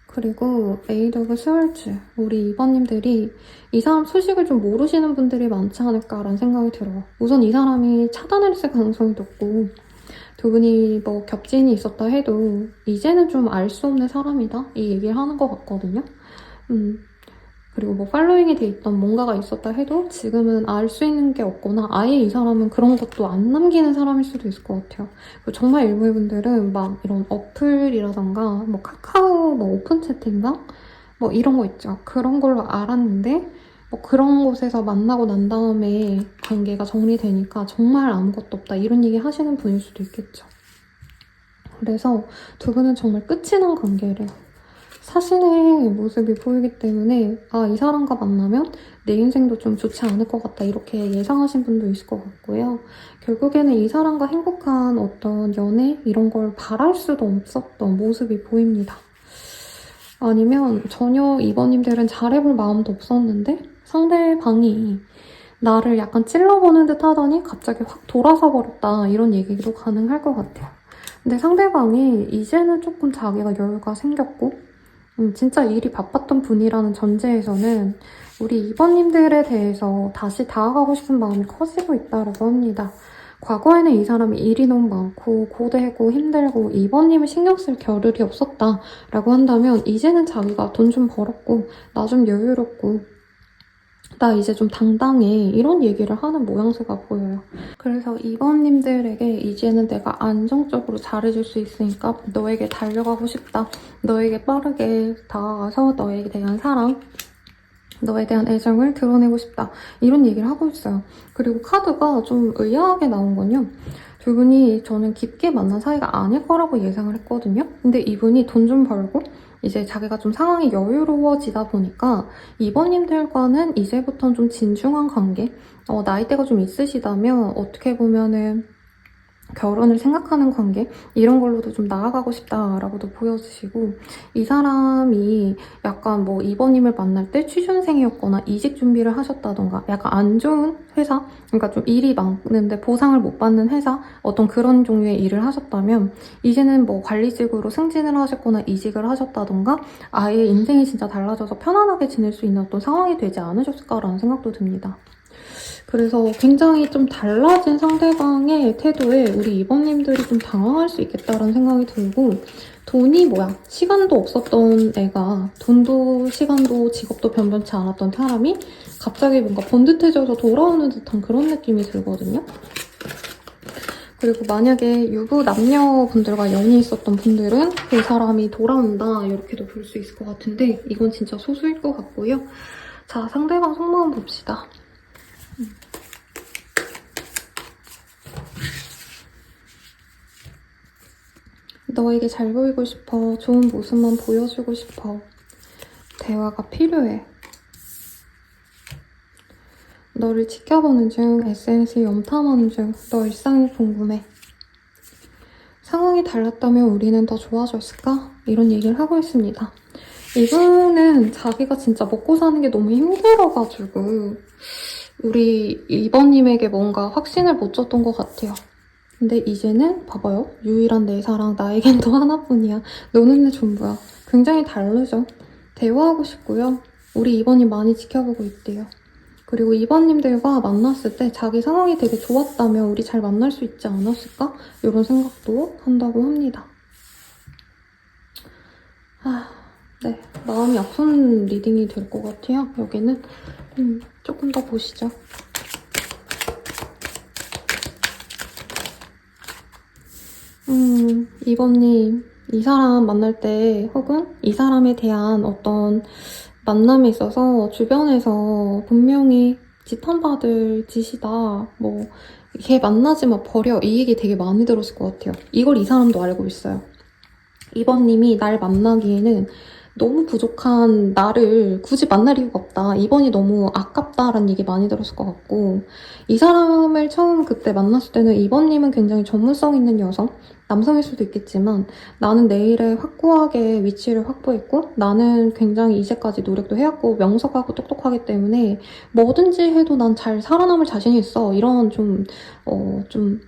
S1: 그리고 에이드 오브 스월즈, 우리 2번님들이 이 사람 소식을 좀 모르시는 분들이 많지 않을까라는 생각이 들어요. 우선 이 사람이 차단을 했을 가능성이 높고, 두 분이 뭐 겹친이 있었다 해도 이제는 좀 알 수 없는 사람이다 이 얘기를 하는 것 같거든요. 그리고 뭐 팔로잉이 돼 있던 뭔가가 있었다 해도 지금은 알 수 있는 게 없거나 아예 이 사람은 그런 것도 안 남기는 사람일 수도 있을 것 같아요. 정말 일부의 분들은 막 이런 어플이라던가 뭐 카카오 뭐 오픈 채팅방 뭐 이런 거 있죠. 그런 걸로 알았는데 뭐 그런 곳에서 만나고 난 다음에 관계가 정리되니까 정말 아무것도 없다 이런 얘기 하시는 분일 수도 있겠죠. 그래서 두 분은 정말 끝이 난 관계를 사신의 모습이 보이기 때문에 이 사람과 만나면 내 인생도 좀 좋지 않을 것 같다 이렇게 예상하신 분도 있을 것 같고요. 결국에는 이 사람과 행복한 어떤 연애 이런 걸 바랄 수도 없었던 모습이 보입니다. 아니면 전혀 2번님들은 잘해볼 마음도 없었는데 상대방이 나를 약간 찔러보는 듯 하더니 갑자기 확 돌아서 버렸다 이런 얘기도 가능할 것 같아요. 근데 상대방이 이제는 조금 자기가 여유가 생겼고 진짜 일이 바빴던 분이라는 전제에서는 우리 2번님들에 대해서 다시 다가가고 싶은 마음이 커지고 있다고 합니다. 과거에는 이 사람이 일이 너무 많고 고되고 힘들고 2번님을 신경 쓸 겨를이 없었다라고 한다면 이제는 자기가 돈 좀 벌었고 나 좀 여유롭고 나 이제 좀 당당해 이런 얘기를 하는 모양새가 보여요. 그래서 2번님들에게 이제는 내가 안정적으로 잘해줄 수 있으니까 너에게 달려가고 싶다. 너에게 빠르게 다가가서 너에게 대한 사랑, 너에 대한 애정을 드러내고 싶다. 이런 얘기를 하고 있어요. 그리고 카드가 좀 의아하게 나온 건요. 두 분이 저는 깊게 만난 사이가 아닐 거라고 예상을 했거든요. 근데 이분이 돈 좀 벌고 이제 자기가 좀 상황이 여유로워지다 보니까 2번님들과는 이제부터는 좀 진중한 관계, 나이대가 좀 있으시다면 어떻게 보면은 결혼을 생각하는 관계 이런 걸로도 좀 나아가고 싶다라고도 보여주시고, 이 사람이 약간 뭐 2번님을 만날 때 취준생이었거나 이직 준비를 하셨다던가 약간 안 좋은 회사, 그러니까 좀 일이 많은데 보상을 못 받는 회사 어떤 그런 종류의 일을 하셨다면 이제는 뭐 관리직으로 승진을 하셨거나 이직을 하셨다던가 아예 인생이 진짜 달라져서 편안하게 지낼 수 있는 어떤 상황이 되지 않으셨을까라는 생각도 듭니다. 그래서 굉장히 좀 달라진 상대방의 태도에 우리 2번님들이 좀 당황할 수 있겠다라는 생각이 들고, 돈이 뭐야, 시간도 없었던 애가 돈도 시간도 직업도 변변치 않았던 사람이 갑자기 뭔가 번듯해져서 돌아오는 듯한 그런 느낌이 들거든요. 그리고 만약에 유부 남녀분들과 연이 있었던 분들은 그 사람이 돌아온다 이렇게도 볼 수 있을 것 같은데 이건 진짜 소수일 것 같고요. 자, 상대방 속마음 봅시다. 너에게 잘 보이고 싶어. 좋은 모습만 보여주고 싶어. 대화가 필요해. 너를 지켜보는 중, SNS 염탐하는 중, 너 일상이 궁금해. 상황이 달랐다면 우리는 더 좋아졌을까? 이런 얘기를 하고 있습니다. 이분은 자기가 진짜 먹고 사는 게 너무 힘들어가지고 우리 2번님에게 뭔가 확신을 못 줬던 것 같아요. 근데 이제는 봐봐요. 유일한 내 사랑, 나에겐 또 하나뿐이야. 너는 내 전부야. 굉장히 다르죠? 대화하고 싶고요. 우리 2번님 많이 지켜보고 있대요. 그리고 2번님들과 만났을 때 자기 상황이 되게 좋았다면 우리 잘 만날 수 있지 않았을까? 이런 생각도 한다고 합니다. 네. 마음이 아픈 리딩이 될 것 같아요. 여기는 조금 더 보시죠. 이번님, 이 사람 만날 때 혹은 이 사람에 대한 어떤 만남에 있어서 주변에서 분명히 지탄받을 짓이다. 뭐 걔 만나지 마, 버려. 이 얘기 되게 많이 들었을 것 같아요. 이걸 이 사람도 알고 있어요. 이번님이 날 만나기에는 너무 부족한 나를 굳이 만날 이유가 없다. 이번이 너무 아깝다라는 얘기 많이 들었을 것 같고, 이 사람을 처음 그때 만났을 때는 이번님은 굉장히 전문성 있는 여성, 남성일 수도 있겠지만 나는 내일에 확고하게 위치를 확보했고 나는 굉장히 이제까지 노력도 해왔고 명석하고 똑똑하기 때문에 뭐든지 해도 난 잘 살아남을 자신이 있어. 이런 좀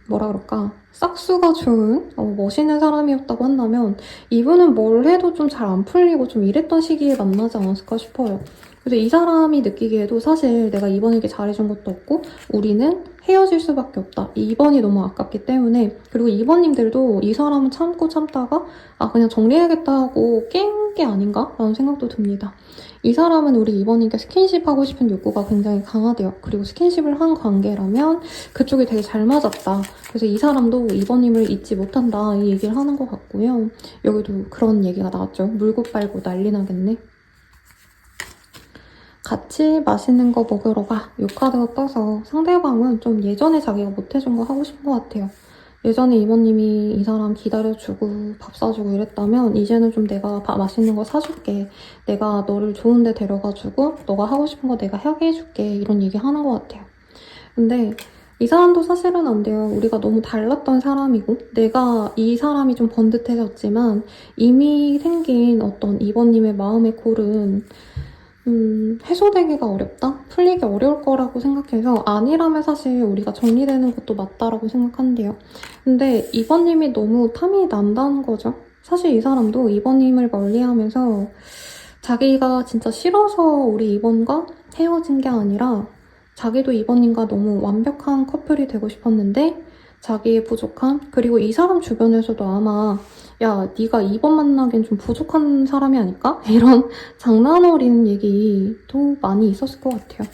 S1: 뭐라 그럴까, 싹수가 좋은 멋있는 사람이었다고 한다면 이분은 뭘 해도 좀 잘 안 풀리고 좀 이랬던 시기에 만나지 않았을까 싶어요. 그래서 이 사람이 느끼기에도 사실 내가 이번에게 잘해준 것도 없고 우리는 헤어질 수밖에 없다. 이번이 너무 아깝기 때문에. 그리고 이번님들도 이 사람은 참고 참다가 그냥 정리해야겠다 하고 깬 게 아닌가? 라는 생각도 듭니다. 이 사람은 우리 이번님께 스킨십 하고 싶은 욕구가 굉장히 강하대요. 그리고 스킨십을 한 관계라면 그쪽이 되게 잘 맞았다. 그래서 이 사람도 이번님을 잊지 못한다. 이 얘기를 하는 것 같고요. 여기도 그런 얘기가 나왔죠. 물고 빨고 난리 나겠네. 같이 맛있는 거 먹으러 가. 요 카드가 떠서 상대방은 좀 예전에 자기가 못해준 거 하고 싶은 것 같아요. 예전에 이모님이 이 사람 기다려주고 밥 사주고 이랬다면 이제는 좀 내가 맛있는 거 사줄게. 내가 너를 좋은 데 데려가주고 너가 하고 싶은 거 내가 하게 해줄게. 이런 얘기 하는 것 같아요. 근데 이 사람도 사실은 안 돼요. 우리가 너무 달랐던 사람이고 내가 이 사람이 좀 번듯해졌지만 이미 생긴 어떤 이번님의 마음의 골은 해소되기가 어렵다? 풀리기 어려울 거라고 생각해서 아니라면 사실 우리가 정리되는 것도 맞다라고 생각한대요. 근데 이번님이 너무 탐이 난다는 거죠. 사실 이 사람도 이번님을 멀리하면서 자기가 진짜 싫어서 우리 이번과 헤어진 게 아니라 자기도 이번님과 너무 완벽한 커플이 되고 싶었는데 자기의 부족함, 그리고 이 사람 주변에서도 아마 야, 네가 이번 만나기엔 좀 부족한 사람이 아닐까? 이런 장난 어린 얘기도 많이 있었을 것 같아요.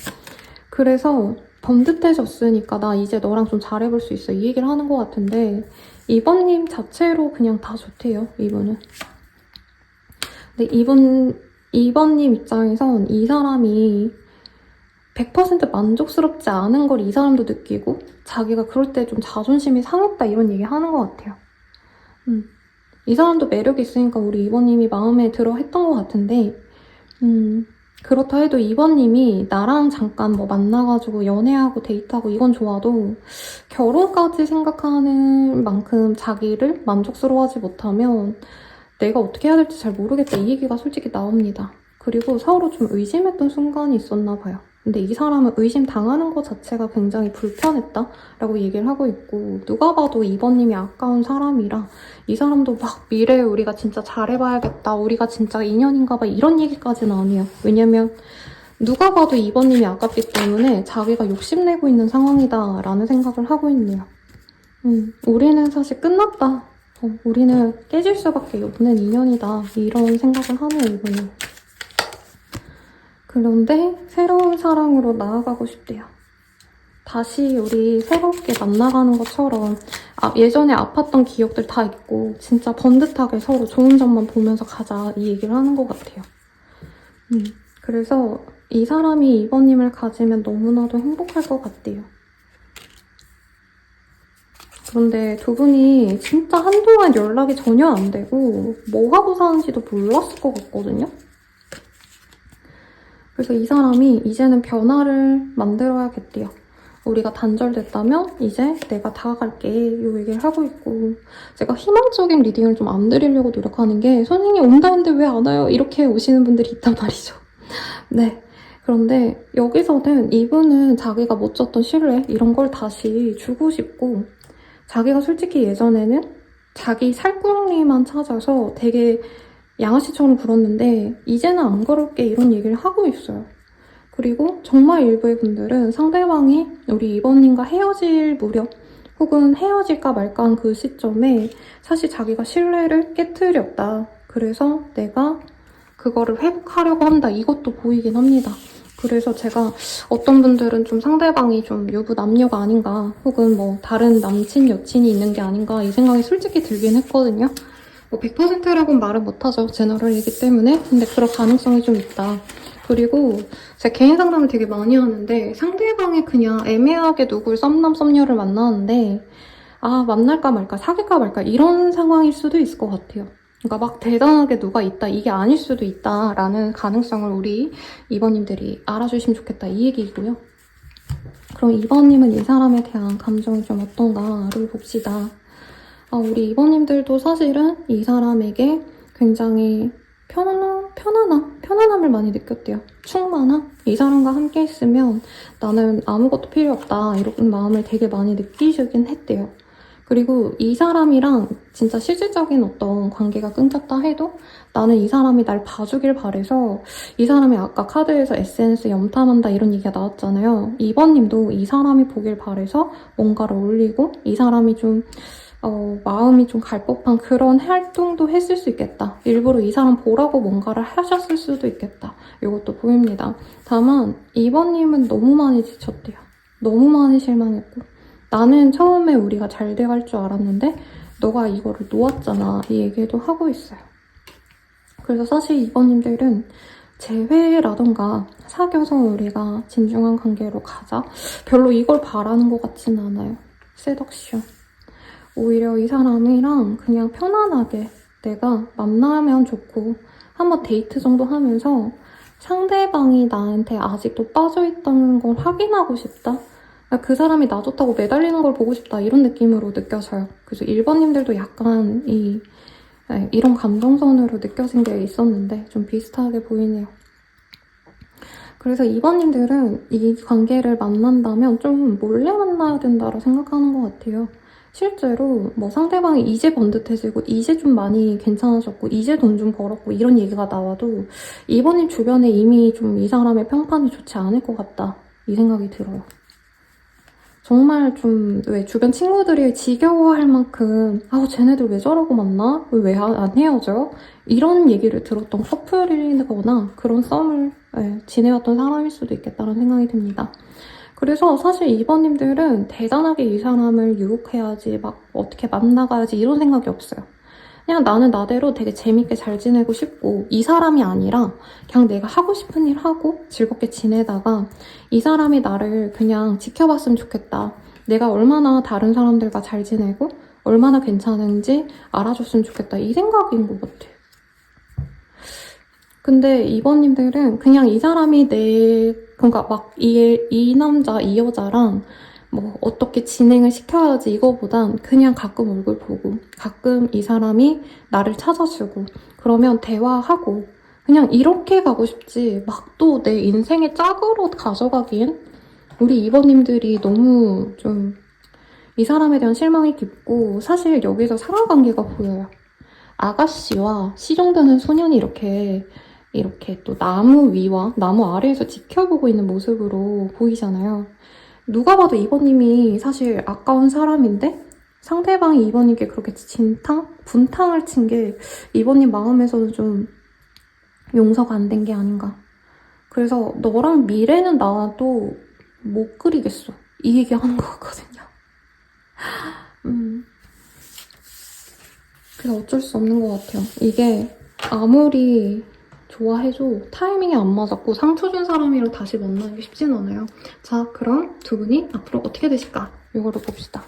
S1: 그래서 번듯해졌으니까 나 이제 너랑 좀 잘해볼 수 있어. 이 얘기를 하는 것 같은데 이번님 자체로 그냥 다 좋대요, 이분은. 근데 이번님 입장에선 이 사람이 100% 만족스럽지 않은 걸 이 사람도 느끼고 자기가 그럴 때 좀 자존심이 상했다 이런 얘기 하는 것 같아요. 이 사람도 매력이 있으니까 우리 이번님이 마음에 들어 했던 것 같은데 그렇다 해도 이번님이 나랑 잠깐 뭐 만나가지고 연애하고 데이트하고 이건 좋아도 결혼까지 생각하는 만큼 자기를 만족스러워하지 못하면 내가 어떻게 해야 될지 잘 모르겠다 이 얘기가 솔직히 나옵니다. 그리고 서로 좀 의심했던 순간이 있었나 봐요. 근데 이 사람은 의심당하는 것 자체가 굉장히 불편했다라고 얘기를 하고 있고 누가 봐도 이번님이 아까운 사람이라 이 사람도 막 미래에 우리가 진짜 잘해봐야겠다. 우리가 진짜 인연인가 봐. 이런 얘기까지는 아니에요. 왜냐면 누가 봐도 이번님이 아깝기 때문에 자기가 욕심내고 있는 상황이다라는 생각을 하고 있네요. 우리는 사실 끝났다. 우리는 깨질 수밖에 없는 인연이다. 이런 생각을 하네요, 이번에. 그런데 새로운 사랑으로 나아가고 싶대요. 다시 우리 새롭게 만나가는 것처럼 예전에 아팠던 기억들 다 잊고 진짜 번듯하게 서로 좋은 점만 보면서 가자 이 얘기를 하는 것 같아요. 그래서 이 사람이 이번님을 가지면 너무나도 행복할 것 같대요. 그런데 두 분이 진짜 한동안 연락이 전혀 안 되고 뭐 하고 사는지도 몰랐을 것 같거든요. 그래서 이 사람이 이제는 변화를 만들어야겠대요. 우리가 단절됐다면 이제 내가 다가갈게 이 얘기를 하고 있고 제가 희망적인 리딩을 좀 안 드리려고 노력하는 게 선생님 온다 했는데 왜 안 와요? 이렇게 오시는 분들이 있단 말이죠. 네. 그런데 여기서는 이분은 자기가 못 줬던 신뢰 이런 걸 다시 주고 싶고 자기가 솔직히 예전에는 자기 살구렁이만 찾아서 되게 양아치처럼 굴었는데 이제는 안 그럴게 이런 얘기를 하고 있어요. 그리고 정말 일부의 분들은 상대방이 우리 이번님과 헤어질 무렵 혹은 헤어질까 말까 한 그 시점에 사실 자기가 신뢰를 깨트렸다. 그래서 내가 그거를 회복하려고 한다. 이것도 보이긴 합니다. 그래서 제가 어떤 분들은 좀 상대방이 좀 유부남녀가 아닌가 혹은 뭐 다른 남친 여친이 있는 게 아닌가 이 생각이 솔직히 들긴 했거든요. 뭐 100%라고는 말은 못하죠. 제너럴이기 때문에. 근데 그럴 가능성이 좀 있다. 그리고 제가 개인 상담을 되게 많이 하는데 상대방이 그냥 애매하게 누굴 썸남 썸녀를 만나는데 아 만날까 말까 사귈까 말까 이런 상황일 수도 있을 것 같아요. 그러니까 막 대단하게 누가 있다 이게 아닐 수도 있다라는 가능성을 우리 2번님들이 알아주시면 좋겠다 이 얘기이고요. 그럼 2번님은 이 사람에 대한 감정이 좀 어떤가를 봅시다. 우리 2번님들도 사실은 이 사람에게 굉장히 편안함을 많이 느꼈대요. 충만함? 이 사람과 함께 있으면 나는 아무것도 필요 없다 이런 마음을 되게 많이 느끼시긴 했대요. 그리고 이 사람이랑 진짜 실질적인 어떤 관계가 끊겼다 해도 나는 이 사람이 날 봐주길 바래서 이 사람이 아까 카드에서 SNS 염탐한다 이런 얘기가 나왔잖아요. 2번님도 이 사람이 보길 바래서 뭔가를 올리고 이 사람이 좀 마음이 좀 갈 법한 그런 활동도 했을 수 있겠다. 일부러 이 사람 보라고 뭔가를 하셨을 수도 있겠다. 이것도 보입니다. 다만 2번님은 너무 많이 지쳤대요. 너무 많이 실망했고 나는 처음에 우리가 잘 돼갈 줄 알았는데 너가 이거를 놓았잖아. 이 얘기도 하고 있어요. 그래서 사실 2번님들은 재회라던가 사귀어서 우리가 진중한 관계로 가자. 별로 이걸 바라는 것 같지는 않아요. 세덕션. 오히려 이 사람이랑 그냥 편안하게 내가 만나면 좋고 한번 데이트 정도 하면서 상대방이 나한테 아직도 빠져있다는 걸 확인하고 싶다. 그 사람이 나 좋다고 매달리는 걸 보고 싶다 이런 느낌으로 느껴져요. 그래서 1번님들도 약간 이런 감정선으로 느껴진 게 있었는데 좀 비슷하게 보이네요. 그래서 2번님들은 이 관계를 만난다면 좀 몰래 만나야 된다고 생각하는 것 같아요. 실제로 뭐 상대방이 이제 번듯해지고 이제 좀 많이 괜찮아졌고 이제 돈 좀 벌었고 이런 얘기가 나와도 2번님 주변에 이미 좀 이 사람의 평판이 좋지 않을 것 같다 이 생각이 들어요. 정말 좀 왜 주변 친구들이 지겨워할 만큼 쟤네들 왜 저러고 만나? 왜 안 헤어져? 이런 얘기를 들었던 커플이거나 그런 썸을 지내왔던 사람일 수도 있겠다는 생각이 듭니다. 그래서 사실 2번님들은 대단하게 이 사람을 유혹해야지 막 어떻게 만나가야지 이런 생각이 없어요. 그냥 나는 나대로 되게 재밌게 잘 지내고 싶고 이 사람이 아니라 그냥 내가 하고 싶은 일 하고 즐겁게 지내다가 이 사람이 나를 그냥 지켜봤으면 좋겠다. 내가 얼마나 다른 사람들과 잘 지내고 얼마나 괜찮은지 알아줬으면 좋겠다. 이 생각인 것 같아요. 근데 2번님들은 그냥 이 사람이 그러니까 막 이 남자, 이 여자랑 뭐 어떻게 진행을 시켜야지 이거보단 그냥 가끔 얼굴 보고 가끔 이 사람이 나를 찾아주고 그러면 대화하고 그냥 이렇게 가고 싶지 막 또 내 인생의 짝으로 가져가기엔 우리 2번님들이 너무 좀 이 사람에 대한 실망이 깊고 사실 여기서 상하관계가 보여요. 아가씨와 시종되는 소년이 이렇게 또 나무 위와 나무 아래에서 지켜보고 있는 모습으로 보이잖아요. 누가 봐도 2번님이 사실 아까운 사람인데 상대방이 2번님께 그렇게 분탕을 친 게 2번님 마음에서는 좀 용서가 안 된 게 아닌가. 그래서 너랑 미래는 나도 못 그리겠어. 이 얘기 하는 것 같거든요. 그래서 어쩔 수 없는 것 같아요. 이게 아무리 좋아해도 타이밍이 안 맞았고 상처 준 사람이랑 다시 만나기 쉽진 않아요. 자, 그럼 두 분이 앞으로 어떻게 되실까? 이거를 봅시다.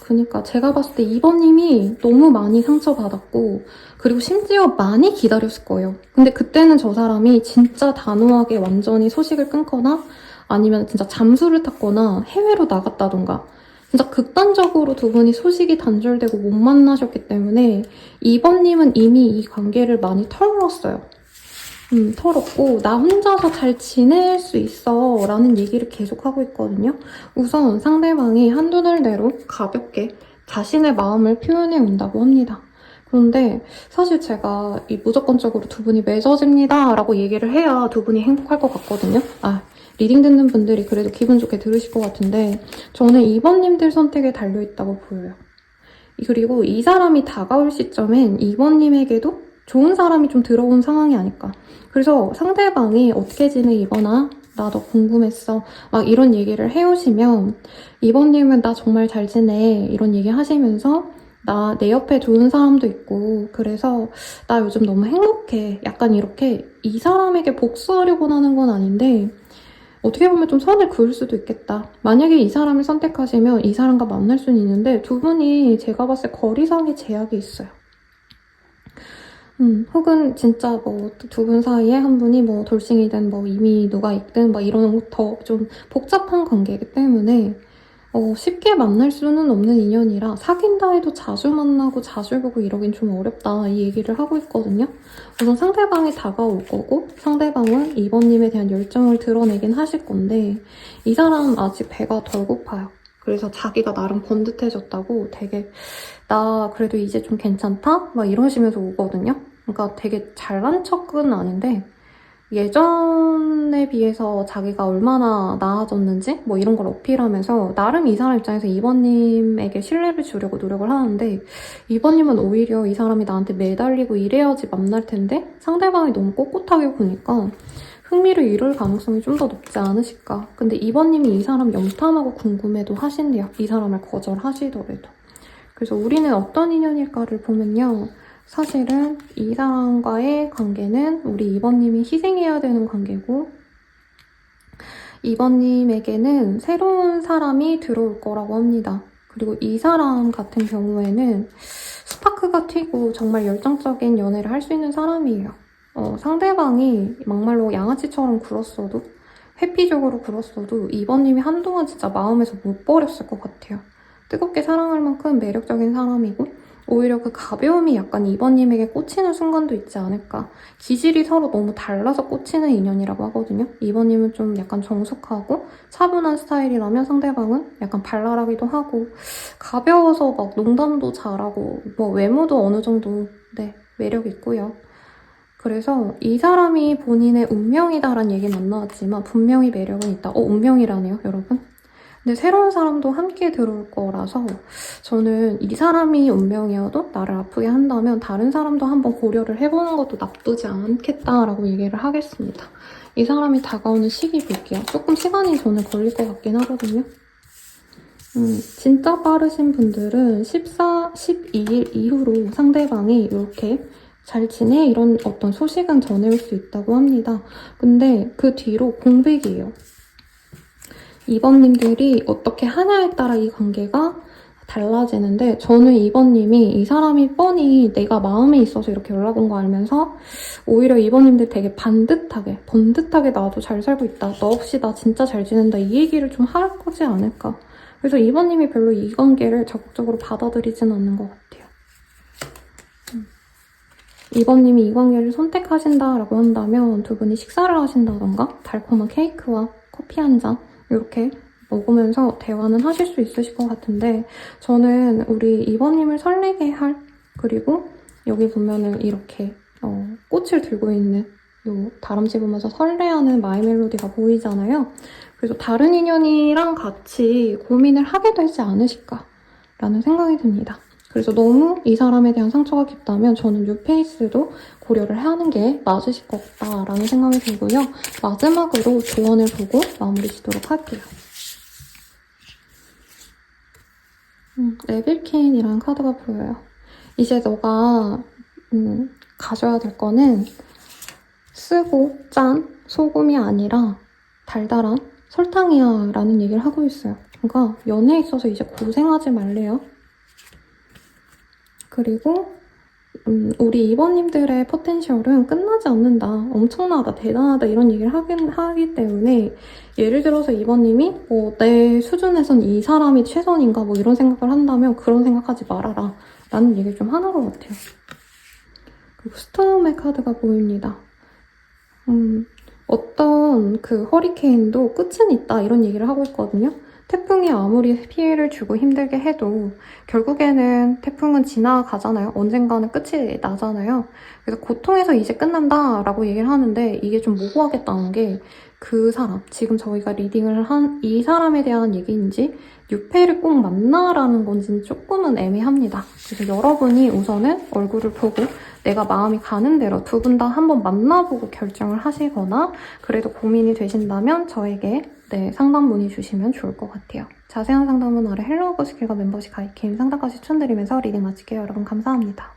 S1: 그니까 제가 봤을 때 2번님이 너무 많이 상처받았고 그리고 심지어 많이 기다렸을 거예요. 근데 그때는 저 사람이 진짜 단호하게 완전히 소식을 끊거나 아니면 진짜 잠수를 탔거나 해외로 나갔다던가 진짜 극단적으로 두 분이 소식이 단절되고 못 만나셨기 때문에 2번님은 이미 이 관계를 많이 털었어요. 털었고 나 혼자서 잘 지낼 수 있어 라는 얘기를 계속하고 있거든요. 우선 상대방이 한두 달대로 가볍게 자신의 마음을 표현해 온다고 합니다. 그런데 사실 제가 이 무조건적으로 두 분이 맺어집니다 라고 얘기를 해야 두 분이 행복할 것 같거든요. 리딩 듣는 분들이 그래도 기분 좋게 들으실 것 같은데 저는 2번님들 선택에 달려있다고 보여요. 그리고 이 사람이 다가올 시점엔 2번님에게도 좋은 사람이 좀 들어온 상황이 아닐까. 그래서 상대방이 어떻게 지내이거나 나 너 궁금했어 막 이런 얘기를 해오시면 2번님은 나 정말 잘 지내 이런 얘기 하시면서 내 옆에 좋은 사람도 있고 그래서 나 요즘 너무 행복해. 약간 이렇게 이 사람에게 복수하려고 하는 건 아닌데 어떻게 보면 좀 선을 그을 수도 있겠다. 만약에 이 사람을 선택하시면 이 사람과 만날 수는 있는데 두 분이 제가 봤을 때 거리상의 제약이 있어요. 혹은 진짜 뭐 두 분 사이에 한 분이 뭐 돌싱이든 뭐 이미 누가 있든 뭐 이런 더 좀 복잡한 관계이기 때문에 쉽게 만날 수는 없는 인연이라 사귄다 해도 자주 만나고 자주 보고 이러긴 좀 어렵다 이 얘기를 하고 있거든요. 우선 상대방이 다가올 거고 상대방은 이번님에 대한 열정을 드러내긴 하실 건데 이 사람은 아직 배가 덜 고파요. 그래서 자기가 나름 번듯해졌다고 되게 나 그래도 이제 좀 괜찮다? 막 이러시면서 오거든요. 그러니까 되게 잘난 척은 아닌데 예전에 비해서 자기가 얼마나 나아졌는지 뭐 이런 걸 어필하면서 나름 이 사람 입장에서 이번님에게 신뢰를 주려고 노력을 하는데 이번님은 오히려 이 사람이 나한테 매달리고 이래야지 만날 텐데 상대방이 너무 꼿꼿하게 보니까 흥미를 잃을 가능성이 좀 더 높지 않으실까. 근데 이번님이 이 사람 염탐하고 궁금해도 하신대요. 이 사람을 거절하시더라도. 그래서 우리는 어떤 인연일까를 보면요. 사실은 이 사람과의 관계는 우리 이번님이 희생해야 되는 관계고 이번님에게는 새로운 사람이 들어올 거라고 합니다. 그리고 이 사람 같은 경우에는 스파크가 튀고 정말 열정적인 연애를 할 수 있는 사람이에요. 상대방이 막말로 양아치처럼 굴었어도 회피적으로 굴었어도 이번님이 한동안 진짜 마음에서 못 버렸을 것 같아요. 뜨겁게 사랑할 만큼 매력적인 사람이고 오히려 그 가벼움이 약간 이번님에게 꽂히는 순간도 있지 않을까. 기질이 서로 너무 달라서 꽂히는 인연이라고 하거든요. 이번님은 좀 약간 정숙하고 차분한 스타일이라면 상대방은 약간 발랄하기도 하고 가벼워서 막 농담도 잘하고 뭐 외모도 어느 정도 매력 있고요. 그래서 이 사람이 본인의 운명이다라는 얘기는 안 나왔지만 분명히 매력은 있다. 운명이라네요, 여러분. 근데 새로운 사람도 함께 들어올 거라서 저는 이 사람이 운명이어도 나를 아프게 한다면 다른 사람도 한번 고려를 해보는 것도 나쁘지 않겠다라고 얘기를 하겠습니다. 이 사람이 다가오는 시기 볼게요. 조금 시간이 저는 걸릴 것 같긴 하거든요. 진짜 빠르신 분들은 12일 이후로 상대방이 이렇게 잘 지내? 이런 어떤 소식은 전해올 수 있다고 합니다. 근데 그 뒤로 공백이에요. 이번님들이 어떻게 하냐에 따라 이 관계가 달라지는데 저는 이번님이 이 사람이 뻔히 내가 마음에 있어서 이렇게 연락 온 거 알면서 오히려 이번님들 되게 번듯하게 나도 잘 살고 있다. 너 없이 나 진짜 잘 지낸다. 이 얘기를 좀 할 거지 않을까. 그래서 이번님이 별로 이 관계를 적극적으로 받아들이진 않는 것 같아요. 이번님이 이 관계를 선택하신다라고 한다면 두 분이 식사를 하신다던가 달콤한 케이크와 커피 한 잔 이렇게 먹으면서 대화는 하실 수 있으실 것 같은데 저는 우리 이번님을 설레게 할 그리고 여기 보면은 이렇게 꽃을 들고 있는 요 다람쥐 보면서 설레하는 마이 멜로디가 보이잖아요. 그래서 다른 인연이랑 같이 고민을 하게 되지 않으실까라는 생각이 듭니다. 그래서 너무 이 사람에 대한 상처가 깊다면 저는 뉴페이스도 고려를 하는 게 맞으실 것 같다라는 생각이 들고요. 마지막으로 조언을 보고 마무리 짓도록 할게요. 레빌킨이라는 카드가 보여요. 이제 너가 가져야 될 거는 쓰고 짠 소금이 아니라 달달한 설탕이야 라는 얘기를 하고 있어요. 그러니까 연애에 있어서 이제 고생하지 말래요. 그리고 우리 이번님들의 포텐셜은 끝나지 않는다. 엄청나다, 대단하다 이런 얘기를 하기 때문에 예를 들어서 이번님이 내 수준에선 이 사람이 최선인가 뭐 이런 생각을 한다면 그런 생각하지 말아라 라는 얘기를 좀 하는 것 같아요. 그리고 스톰의 카드가 보입니다. 어떤 그 허리케인도 끝은 있다 이런 얘기를 하고 있거든요. 태풍이 아무리 피해를 주고 힘들게 해도 결국에는 태풍은 지나가잖아요. 언젠가는 끝이 나잖아요. 그래서 고통에서 이제 끝난다라고 얘기를 하는데 이게 좀 모호하겠다는 게 그 사람, 지금 저희가 리딩을 한 이 사람에 대한 얘기인지 뉴페를 꼭 만나라는 건지는 조금은 애매합니다. 그래서 여러분이 우선은 얼굴을 보고 내가 마음이 가는 대로 두 분 다 한번 만나보고 결정을 하시거나 그래도 고민이 되신다면 저에게 네, 상담 문의 주시면 좋을 것 같아요. 자세한 상담은 아래 헬로우 버스킬과 멤버십 가입, 개인 상담까지 추천드리면서 리딩 마칠게요. 여러분 감사합니다.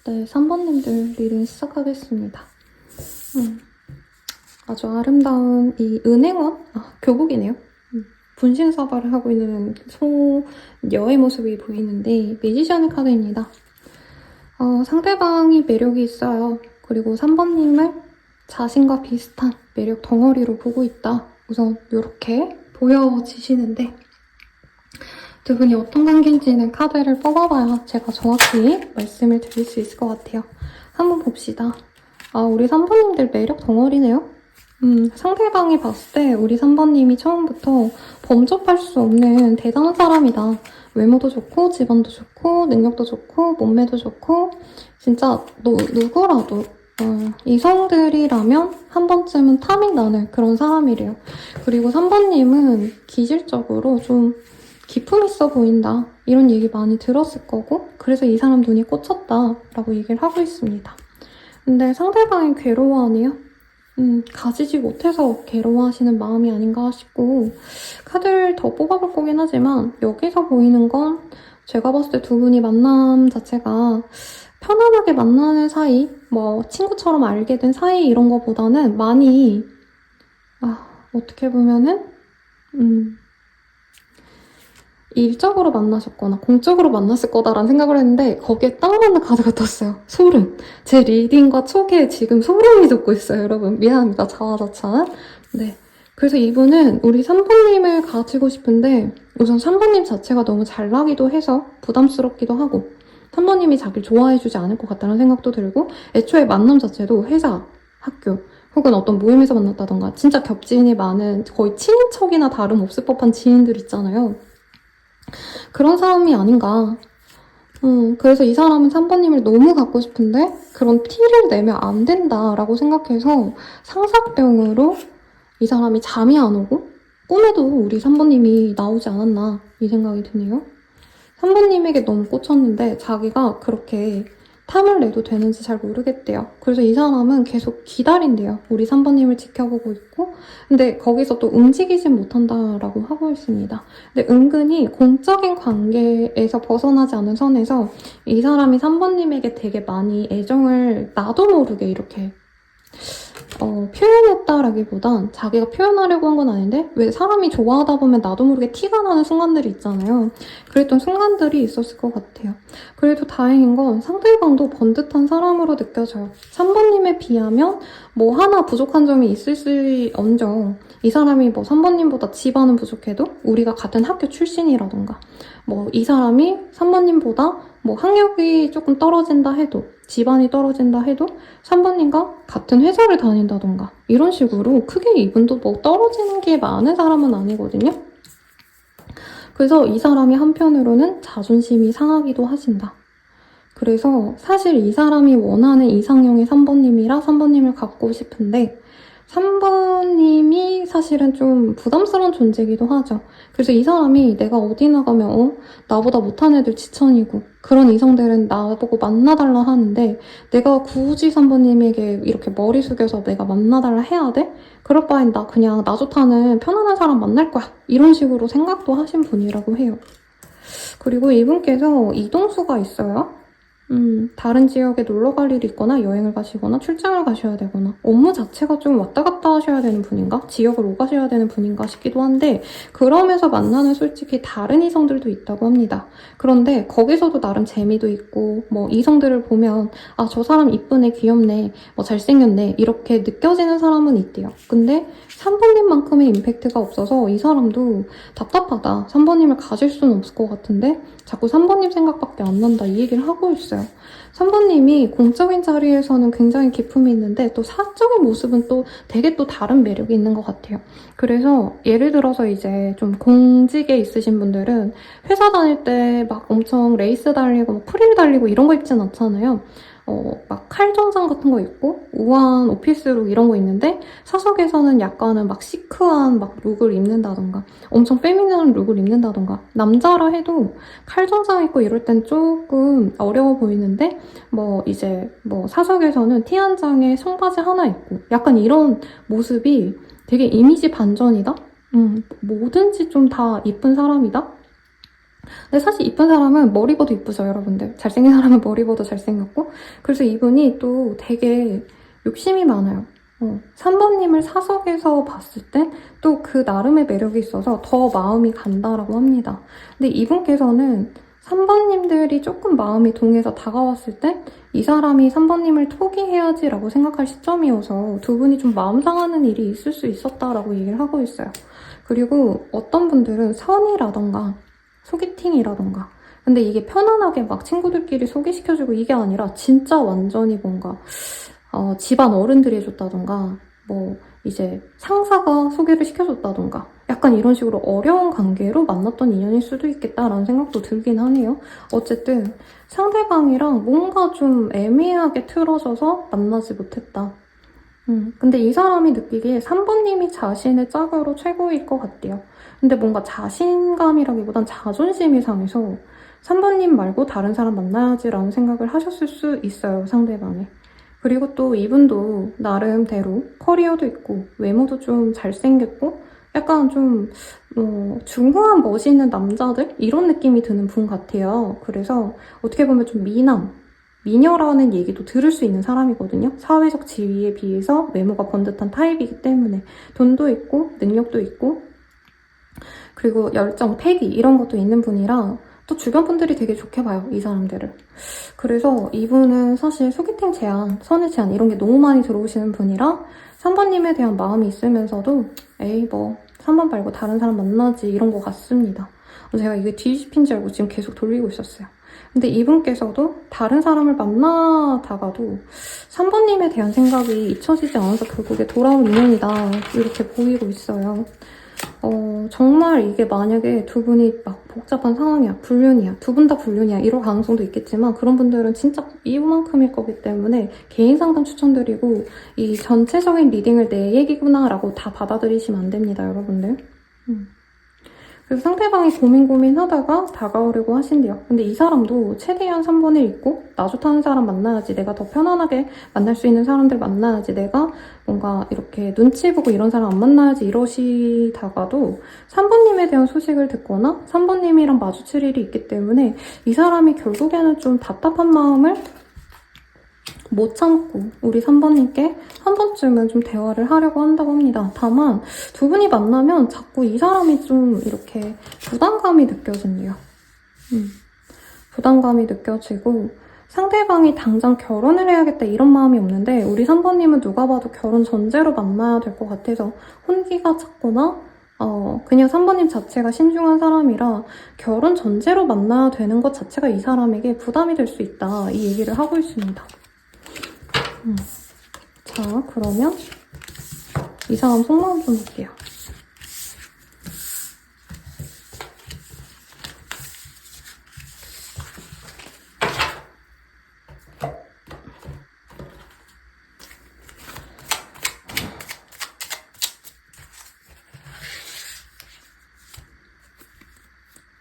S1: 네, 3번님들 리딩 시작하겠습니다. 아주 아름다운 이 은행원? 교복이네요. 분신사발을 하고 있는 소녀의 모습이 보이는데 매지션의 카드입니다. 상대방이 매력이 있어요. 그리고 3번님을 자신과 비슷한 매력 덩어리로 보고 있다. 우선 이렇게 보여지시는데 두 분이 어떤 관계인지는 카드를 뽑아봐야 제가 정확히 말씀을 드릴 수 있을 것 같아요. 한번 봅시다. 우리 3번님들 매력 덩어리네요. 상대방이 봤을 때 우리 3번님이 처음부터 범접할 수 없는 대단한 사람이다. 외모도 좋고 집안도 좋고 능력도 좋고 몸매도 좋고 진짜 누구라도 이성들이라면 한 번쯤은 탐이 나는 그런 사람이래요. 그리고 3번님은 기질적으로 좀 기품 있어 보인다. 이런 얘기 많이 들었을 거고 그래서 이 사람 눈이 꽂혔다라고 얘기를 하고 있습니다. 근데 상대방이 괴로워하네요. 가지지 못해서 괴로워하시는 마음이 아닌가 싶고 카드를 더 뽑아볼 거긴 하지만 여기서 보이는 건 제가 봤을 때 두 분이 만남 자체가 편안하게 만나는 사이, 뭐 친구처럼 알게 된 사이 이런 거보다는 많이 어떻게 보면은 일적으로 만나셨거나 공적으로 만났을 거다라는 생각을 했는데 거기에 딱 맞는 카드가 떴어요. 소름. 제 리딩과 촉에 지금 소름이 돋고 있어요, 여러분. 미안합니다. 자화자찬. 네. 그래서 이분은 우리 3번님을 가지고 싶은데 우선 3번님 자체가 너무 잘나기도 해서 부담스럽기도 하고 3번님이 자기를 좋아해주지 않을 것 같다는 생각도 들고 애초에 만남 자체도 회사, 학교 혹은 어떤 모임에서 만났다던가 진짜 겹지인이 많은 거의 친인척이나 다름없을 법한 지인들 있잖아요. 그런 사람이 아닌가. 그래서 이 사람은 3번님을 너무 갖고 싶은데 그런 티를 내면 안 된다라고 생각해서 상사병으로 이 사람이 잠이 안 오고 꿈에도 우리 3번님이 나오지 않았나 이 생각이 드네요. 3번님에게 너무 꽂혔는데 자기가 그렇게 탐을 내도 되는지 잘 모르겠대요. 그래서 이 사람은 계속 기다린대요. 우리 3번님을 지켜보고 있고 근데 거기서 또 움직이진 못한다라고 하고 있습니다. 근데 은근히 공적인 관계에서 벗어나지 않은 선에서 이 사람이 3번님에게 되게 많이 애정을 나도 모르게 이렇게 표현했다라기보단 자기가 표현하려고 한 건 아닌데 왜 사람이 좋아하다 보면 나도 모르게 티가 나는 순간들이 있잖아요. 그랬던 순간들이 있었을 것 같아요. 그래도 다행인 건 상대방도 번듯한 사람으로 느껴져요. 3번님에 비하면 뭐 하나 부족한 점이 있을지언정 이 사람이 뭐 3번님보다 집안은 부족해도 우리가 같은 학교 출신이라던가 뭐 이 사람이 3번님보다 뭐 학력이 조금 떨어진다 해도 집안이 떨어진다 해도 3번님과 같은 회사를 다닌다던가 이런 식으로 크게 이분도 뭐 떨어지는 게 많은 사람은 아니거든요. 그래서 이 사람이 한편으로는 자존심이 상하기도 하신다. 그래서 사실 이 사람이 원하는 이상형의 3번님이라 3번님을 갖고 싶은데 3번님이 사실은 좀 부담스러운 존재이기도 하죠. 그래서 이 사람이 내가 어디 나가면 나보다 못한 애들 지천이고 그런 이성들은 나보고 만나달라 하는데 내가 굳이 3번님에게 이렇게 머리 숙여서 내가 만나달라 해야 돼? 그럴 바엔 나 그냥 나 좋다는 편안한 사람 만날 거야. 이런 식으로 생각도 하신 분이라고 해요. 그리고 이분께서 이동수가 있어요. 다른 지역에 놀러 갈 일이 있거나 여행을 가시거나 출장을 가셔야 되거나 업무 자체가 좀 왔다 갔다 하셔야 되는 분인가? 지역을 오가셔야 되는 분인가 싶기도 한데 그러면서 만나는 솔직히 다른 이성들도 있다고 합니다. 그런데 거기서도 나름 재미도 있고 뭐 이성들을 보면 아, 저 사람 이쁘네, 귀엽네, 뭐 잘생겼네 이렇게 느껴지는 사람은 있대요. 근데 3번님만큼의 임팩트가 없어서 이 사람도 답답하다. 3번님을 가질 수는 없을 것 같은데 자꾸 3번님 생각밖에 안 난다 이 얘기를 하고 있어요. 3번님이 공적인 자리에서는 굉장히 기품이 있는데 또 사적인 모습은 또 되게 또 다른 매력이 있는 것 같아요. 그래서 예를 들어서 이제 좀 공직에 있으신 분들은 회사 다닐 때 막 엄청 레이스 달리고 막 프릴 달리고 이런 거 입진 않잖아요. 막 칼 정장 같은 거 입고 우아한 오피스룩 이런 거 있는데 사석에서는 약간은 막 시크한 막 룩을 입는다던가 엄청 페미닌한 룩을 입는다던가 남자라 해도 칼 정장 입고 이럴 땐 조금 어려워 보이는데 뭐 이제 뭐 사석에서는 티 한 장에 청바지 하나 입고 약간 이런 모습이 되게 이미지 반전이다? 뭐든지 좀 다 이쁜 사람이다? 근데 사실 이쁜 사람은 머리 봐도 이쁘죠, 여러분들. 잘생긴 사람은 머리 봐도 잘생겼고. 그래서 이분이 또 되게 욕심이 많아요. 3번님을 사석에서 봤을 때 또 그 나름의 매력이 있어서 더 마음이 간다라고 합니다. 근데 이분께서는 3번님들이 조금 마음이 동해서 다가왔을 때 이 사람이 3번님을 포기해야지라고 생각할 시점이어서 두 분이 좀 마음 상하는 일이 있을 수 있었다라고 얘기를 하고 있어요. 그리고 어떤 분들은 선이라던가 소개팅이라던가 근데 이게 편안하게 막 친구들끼리 소개시켜주고 이게 아니라 진짜 완전히 뭔가 집안 어른들이 해줬다던가 뭐 이제 상사가 소개를 시켜줬다던가 약간 이런 식으로 어려운 관계로 만났던 인연일 수도 있겠다라는 생각도 들긴 하네요. 어쨌든 상대방이랑 뭔가 좀 애매하게 틀어져서 만나지 못했다. 근데 이 사람이 느끼기에 3번님이 자신의 짝으로 최고일 것 같대요. 근데 뭔가 자신감이라기보단 자존심이 상해서 3번님 말고 다른 사람 만나야지라는 생각을 하셨을 수 있어요, 상대방이. 그리고 또 이분도 나름대로 커리어도 있고 외모도 좀 잘생겼고 약간 좀 중후한 멋있는 남자들? 이런 느낌이 드는 분 같아요. 그래서 어떻게 보면 좀 미녀라는 얘기도 들을 수 있는 사람이거든요. 사회적 지위에 비해서 외모가 번듯한 타입이기 때문에 돈도 있고 능력도 있고 그리고 열정, 패기 이런 것도 있는 분이라 또 주변 분들이 되게 좋게 봐요, 이 사람들을. 그래서 이분은 사실 소개팅 제안, 선의 제안 이런 게 너무 많이 들어오시는 분이라 3번님에 대한 마음이 있으면서도 에이 뭐 3번 말고 다른 사람 만나지 이런 것 같습니다. 제가 이게 뒤집힌 줄 알고 지금 계속 돌리고 있었어요. 근데 이분께서도 다른 사람을 만나다가도 3번님에 대한 생각이 잊혀지지 않아서 결국에 돌아온 인연이다 이렇게 보이고 있어요. 정말 이게 만약에 두 분이 막 복잡한 상황이야, 불륜이야, 두 분 다 불륜이야 이럴 가능성도 있겠지만 그런 분들은 진짜 이유만큼일 거기 때문에 개인 상담 추천드리고 이 전체적인 리딩을 내 얘기구나 라고 다 받아들이시면 안 됩니다, 여러분들. 그래서 상대방이 고민하다가 다가오려고 하신대요. 근데 이 사람도 최대한 3번을 잊고 나 좋다는 사람 만나야지, 내가 더 편안하게 만날 수 있는 사람들 만나야지, 내가 뭔가 이렇게 눈치 보고 이런 사람 안 만나야지 이러시다가도 3번님에 대한 소식을 듣거나 3번님이랑 마주칠 일이 있기 때문에 이 사람이 결국에는 좀 답답한 마음을 못 참고 우리 3번님께 한 번쯤은 좀 대화를 하려고 한다고 합니다. 다만 두 분이 만나면 자꾸 이 사람이 좀 이렇게 부담감이 느껴진대요. 부담감이 느껴지고 상대방이 당장 결혼을 해야겠다 이런 마음이 없는데 우리 3번님은 누가 봐도 결혼 전제로 만나야 될 것 같아서 혼기가 찼거나 그냥 3번님 자체가 신중한 사람이라 결혼 전제로 만나야 되는 것 자체가 이 사람에게 부담이 될 수 있다 이 얘기를 하고 있습니다. 자, 그러면 이 사람 속마음 좀 볼게요.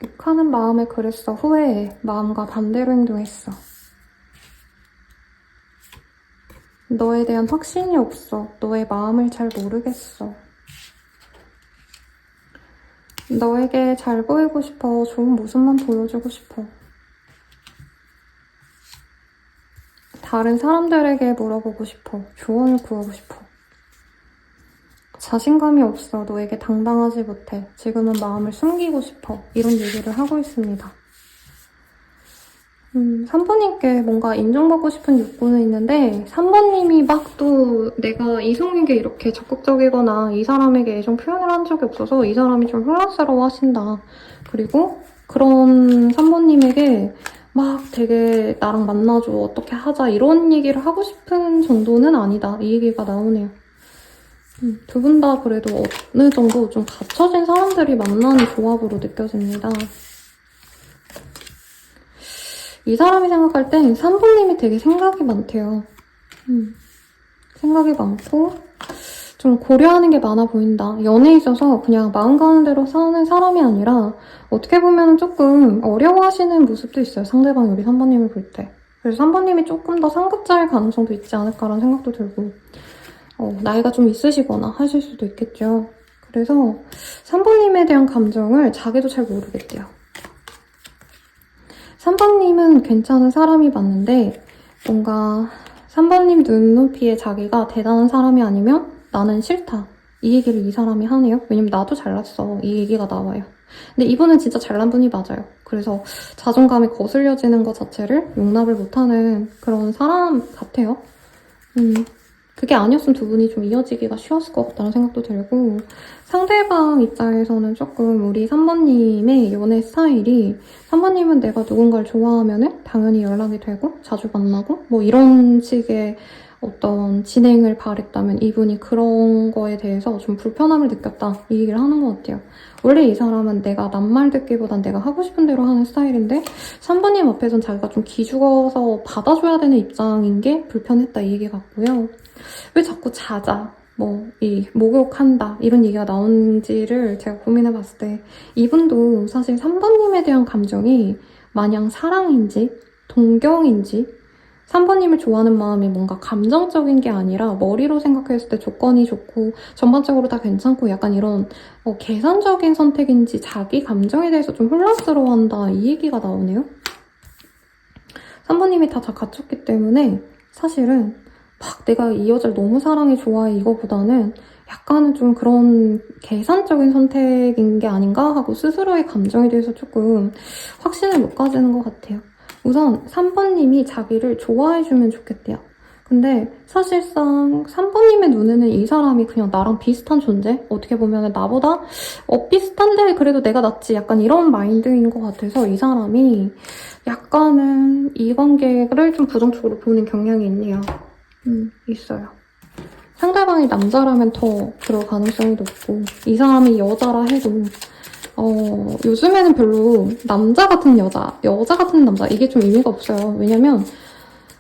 S1: 욕하는 마음에 그랬어. 후회해. 마음과 반대로 행동했어. 너에 대한 확신이 없어. 너의 마음을 잘 모르겠어. 너에게 잘 보이고 싶어. 좋은 모습만 보여주고 싶어. 다른 사람들에게 물어보고 싶어. 조언을 구하고 싶어. 자신감이 없어. 너에게 당당하지 못해. 지금은 마음을 숨기고 싶어. 이런 얘기를 하고 있습니다. 3번님께 뭔가 인정받고 싶은 욕구는 있는데 3번님이 막 또 내가 이성에게 이렇게 적극적이거나 이 사람에게 애정 표현을 한 적이 없어서 이 사람이 좀 혼란스러워 하신다. 그리고 그런 3번님에게 막 되게 나랑 만나줘, 어떻게 하자 이런 얘기를 하고 싶은 정도는 아니다. 이 얘기가 나오네요. 두 분 다 그래도 어느 정도 좀 갖춰진 사람들이 만나는 조합으로 느껴집니다. 이 사람이 생각할 땐 3번님이 되게 생각이 많대요. 생각이 많고 좀 고려하는 게 많아 보인다. 연애에 있어서 그냥 마음 가는 대로 사는 사람이 아니라 어떻게 보면 조금 어려워하시는 모습도 있어요. 상대방이 우리 3번님을 볼 때. 그래서 3번님이 조금 더 상급자일 가능성도 있지 않을까라는 생각도 들고 나이가 좀 있으시거나 하실 수도 있겠죠. 그래서 3번님에 대한 감정을 자기도 잘 모르겠대요. 3번님은 괜찮은 사람이 맞는데 뭔가 3번님 눈높이에 자기가 대단한 사람이 아니면 나는 싫다. 이 얘기를 이 사람이 하네요. 왜냐면 나도 잘났어. 이 얘기가 나와요. 근데 이분은 진짜 잘난 분이 맞아요. 그래서 자존감이 거슬려지는 것 자체를 용납을 못하는 그런 사람 같아요. 그게 아니었으면 두 분이 좀 이어지기가 쉬웠을 것 같다는 생각도 들고 상대방 입장에서는 조금 우리 3번님의 연애 스타일이 3번님은 내가 누군가를 좋아하면은 당연히 연락이 되고 자주 만나고 뭐 이런 식의 어떤 진행을 바랬다면 이분이 그런 거에 대해서 좀 불편함을 느꼈다 이 얘기를 하는 것 같아요. 원래 이 사람은 내가 남 말 듣기보단 내가 하고 싶은 대로 하는 스타일인데 3번님 앞에선 자기가 좀 기죽어서 받아줘야 되는 입장인 게 불편했다 이 얘기 같고요. 왜 자꾸 자자, 목욕한다 이런 얘기가 나오는지를 제가 고민해봤을 때 이분도 사실 3번님에 대한 감정이 마냥 사랑인지 동경인지 3번님을 좋아하는 마음이 뭔가 감정적인 게 아니라 머리로 생각했을 때 조건이 좋고 전반적으로 다 괜찮고 약간 이런 계산적인 선택인지 자기 감정에 대해서 좀 혼란스러워한다 이 얘기가 나오네요. 3번님이 다 갖췄기 때문에 사실은 막 내가 이 여자를 너무 사랑해 좋아해 이거보다는 약간은 좀 그런 계산적인 선택인 게 아닌가 하고 스스로의 감정에 대해서 조금 확신을 못 가지는 것 같아요. 우선 3번님이 자기를 좋아해주면 좋겠대요. 근데 사실상 3번님의 눈에는 이 사람이 그냥 나랑 비슷한 존재? 어떻게 보면 나보다 비슷한데 그래도 내가 낫지 약간 이런 마인드인 것 같아서 이 사람이 약간은 이 관계를 좀 부정적으로 보는 경향이 있네요. 있어요. 상대방이 남자라면 더 그럴 가능성이 높고 이 사람이 여자라 해도 요즘에는 별로 남자 같은 여자 같은 남자 이게 좀 의미가 없어요. 왜냐면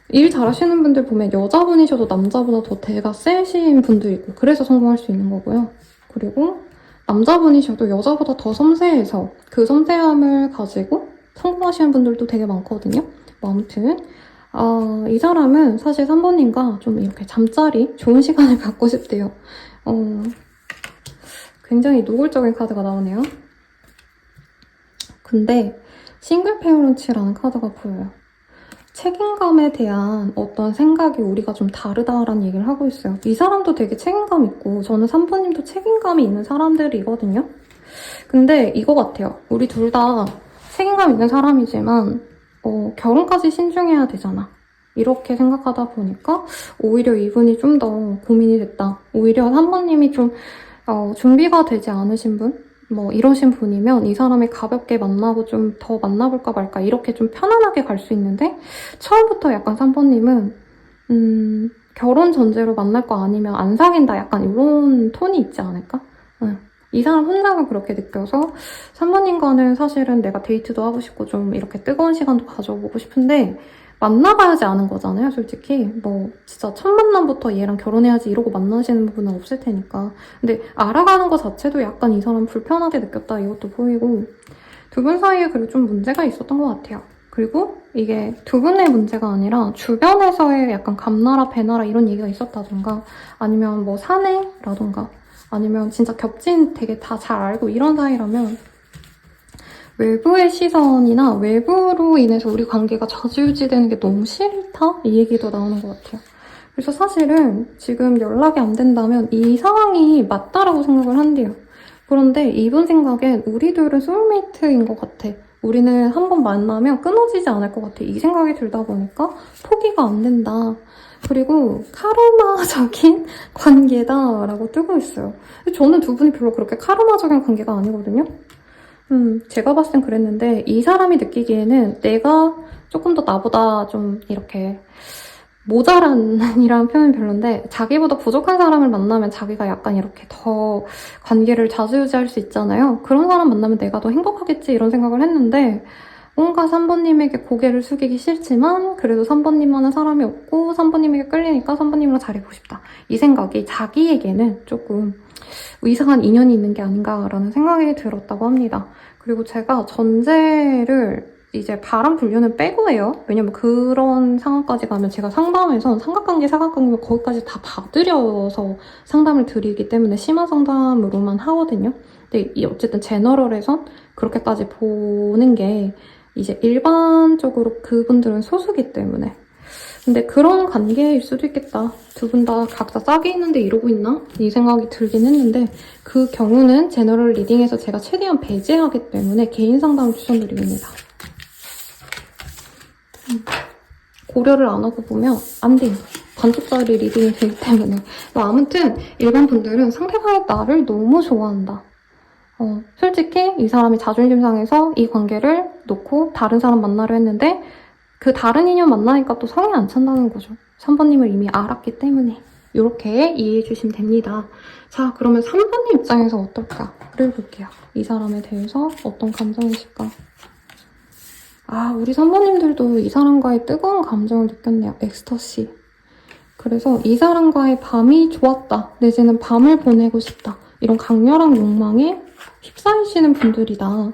S1: 일 잘하시는 분들 보면 여자분이셔도 남자보다 더 대가 세신 분도 있고 그래서 성공할 수 있는 거고요. 그리고 남자분이셔도 여자보다 더 섬세해서 그 섬세함을 가지고 성공하시는 분들도 되게 많거든요. 뭐 아무튼 이 사람은 사실 3번님과 좀 이렇게 잠자리 좋은 시간을 갖고 싶대요. 굉장히 노골적인 카드가 나오네요. 근데 싱글 페어런츠라는 카드가 보여요. 책임감에 대한 어떤 생각이 우리가 좀 다르다라는 얘기를 하고 있어요. 이 사람도 되게 책임감 있고 저는 3번님도 책임감이 있는 사람들이거든요. 근데 이거 같아요. 우리 둘 다 책임감 있는 사람이지만 결혼까지 신중해야 되잖아. 이렇게 생각하다 보니까 오히려 이분이 좀 더 고민이 됐다. 오히려 3번님이 좀 준비가 되지 않으신 분? 뭐 이러신 분이면 이 사람이 가볍게 만나고 좀 더 만나볼까 말까 이렇게 좀 편안하게 갈 수 있는데 처음부터 약간 3번님은 결혼 전제로 만날 거 아니면 안 사귄다 약간 이런 톤이 있지 않을까? 이 사람 혼자가 그렇게 느껴서 3번님과는 사실은 내가 데이트도 하고 싶고 좀 이렇게 뜨거운 시간도 가져보고 싶은데 만나봐야지 아는 거잖아요, 솔직히. 뭐 진짜 첫 만남부터 얘랑 결혼해야지 이러고 만나시는 분은 없을 테니까. 근데 알아가는 거 자체도 약간 이 사람 불편하게 느꼈다 이것도 보이고 두 분 사이에 그리고 좀 문제가 있었던 것 같아요. 그리고 이게 두 분의 문제가 아니라 주변에서의 약간 감나라 배나라 이런 얘기가 있었다던가 아니면 뭐 사내라던가 아니면 진짜 겹친 되게 다 잘 알고 이런 사이라면 외부의 시선이나 외부로 인해서 우리 관계가 좌지우지되는 게 너무 싫다? 이 얘기도 나오는 것 같아요. 그래서 사실은 지금 연락이 안 된다면 이 상황이 맞다라고 생각을 한대요. 그런데 이분 생각엔 우리 둘은 소울메이트인 것 같아. 우리는 한번 만나면 끊어지지 않을 것 같아. 이 생각이 들다 보니까 포기가 안 된다. 그리고 카르마적인 관계다라고 뜨고 있어요. 저는 두 분이 별로 그렇게 카르마적인 관계가 아니거든요. 제가 봤을 땐 그랬는데 이 사람이 느끼기에는 내가 조금 더 나보다 좀 이렇게 모자란이라는 표현은 별론데 자기보다 부족한 사람을 만나면 자기가 약간 이렇게 더 관계를 좌지우지할 수 있잖아요. 그런 사람 만나면 내가 더 행복하겠지 이런 생각을 했는데 뭔가 3번님에게 고개를 숙이기 싫지만 그래도 3번님만은 사람이 없고 3번님에게 끌리니까 3번님이랑 잘해보고 싶다. 이 생각이 자기에게는 조금 이상한 인연이 있는 게 아닌가라는 생각이 들었다고 합니다. 그리고 제가 전제를 이제 바람 분류는 빼고 해요. 왜냐면 그런 상황까지 가면 제가 상담에선 삼각관계, 사각관계면 거기까지 다 봐드려서 상담을 드리기 때문에 심화 상담으로만 하거든요. 근데 어쨌든 제너럴에선 그렇게까지 보는 게 이제 일반적으로 그분들은 소수기 때문에 근데 그런 관계일 수도 있겠다. 두 분 다 각자 짝이 있는데 이러고 있나? 이 생각이 들긴 했는데 그 경우는 제너럴 리딩에서 제가 최대한 배제하기 때문에 개인 상담을 추천드립니다. 고려를 안 하고 보면 안 돼요. 반쪽짜리 리딩이 되기 때문에. 아무튼 일반 분들은 상대방의 나를 너무 좋아한다. 솔직히 이 사람이 자존심 상해서 이 관계를 놓고 다른 사람 만나려 했는데 그 다른 인연 만나니까 또 성이 안 찬다는 거죠. 3번님을 이미 알았기 때문에 이렇게 이해해 주시면 됩니다. 자, 그러면 3번님 입장에서 어떨까? 그려볼게요. 이 사람에 대해서 어떤 감정이실까? 우리 3번님들도 이 사람과의 뜨거운 감정을 느꼈네요. 엑스터시. 그래서 이 사람과의 밤이 좋았다. 내지는 밤을 보내고 싶다. 이런 강렬한 욕망에 휩싸이시는 분들이다.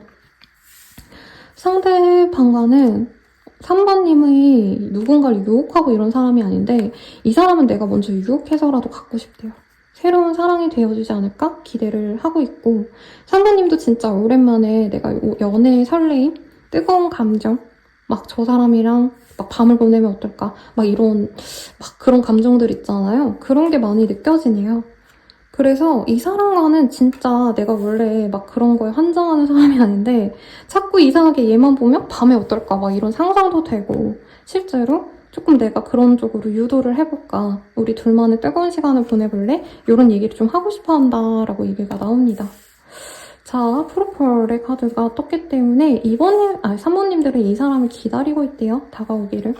S1: 상대방과는 3번님의 누군가를 유혹하고 이런 사람이 아닌데 이 사람은 내가 먼저 유혹해서라도 갖고 싶대요. 새로운 사랑이 되어주지 않을까 기대를 하고 있고 3번님도 진짜 오랜만에 내가 연애의 설레임, 뜨거운 감정 막 저 사람이랑 막 밤을 보내면 어떨까 막 이런 막 그런 감정들 있잖아요. 그런 게 많이 느껴지네요. 그래서 이 사람과는 진짜 내가 원래 막 그런 거에 환장하는 사람이 아닌데 자꾸 이상하게 얘만 보면 밤에 어떨까 막 이런 상상도 되고 실제로 조금 내가 그런 쪽으로 유도를 해볼까 우리 둘만의 뜨거운 시간을 보내볼래? 이런 얘기를 좀 하고 싶어 한다라고 얘기가 나옵니다. 자, 프로폴의 카드가 떴기 때문에 3번님들은 이 사람을 기다리고 있대요. 다가오기를.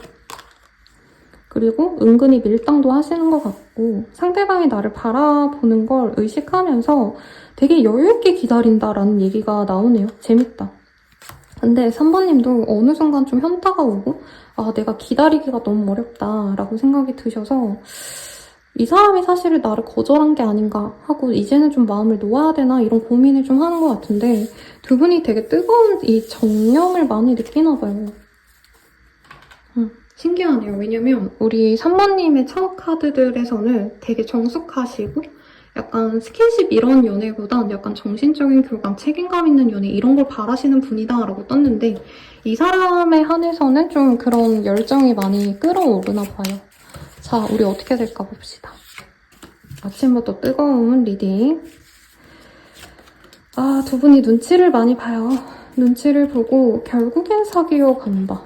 S1: 그리고 은근히 밀당도 하시는 것 같고 상대방이 나를 바라보는 걸 의식하면서 되게 여유있게 기다린다라는 얘기가 나오네요. 재밌다. 근데 3번님도 어느 순간 좀 현타가 오고 아 내가 기다리기가 너무 어렵다라고 생각이 드셔서 이 사람이 사실 나를 거절한 게 아닌가 하고 이제는 좀 마음을 놓아야 되나 이런 고민을 좀 하는 것 같은데 두 분이 되게 뜨거운 이 정념을 많이 느끼나 봐요. 신기하네요. 왜냐면 우리 3번님의 차후 카드들에서는 되게 정숙하시고 약간 스킨십 이런 연애보단 약간 정신적인 교감, 책임감 있는 연애 이런 걸 바라시는 분이다 라고 떴는데 이 사람에 한해서는 좀 그런 열정이 많이 끌어오르나 봐요. 자, 우리 어떻게 될까 봅시다. 아침부터 뜨거운 리딩. 아, 두 분이 눈치를 많이 봐요. 눈치를 보고 결국엔 사귀어 간다.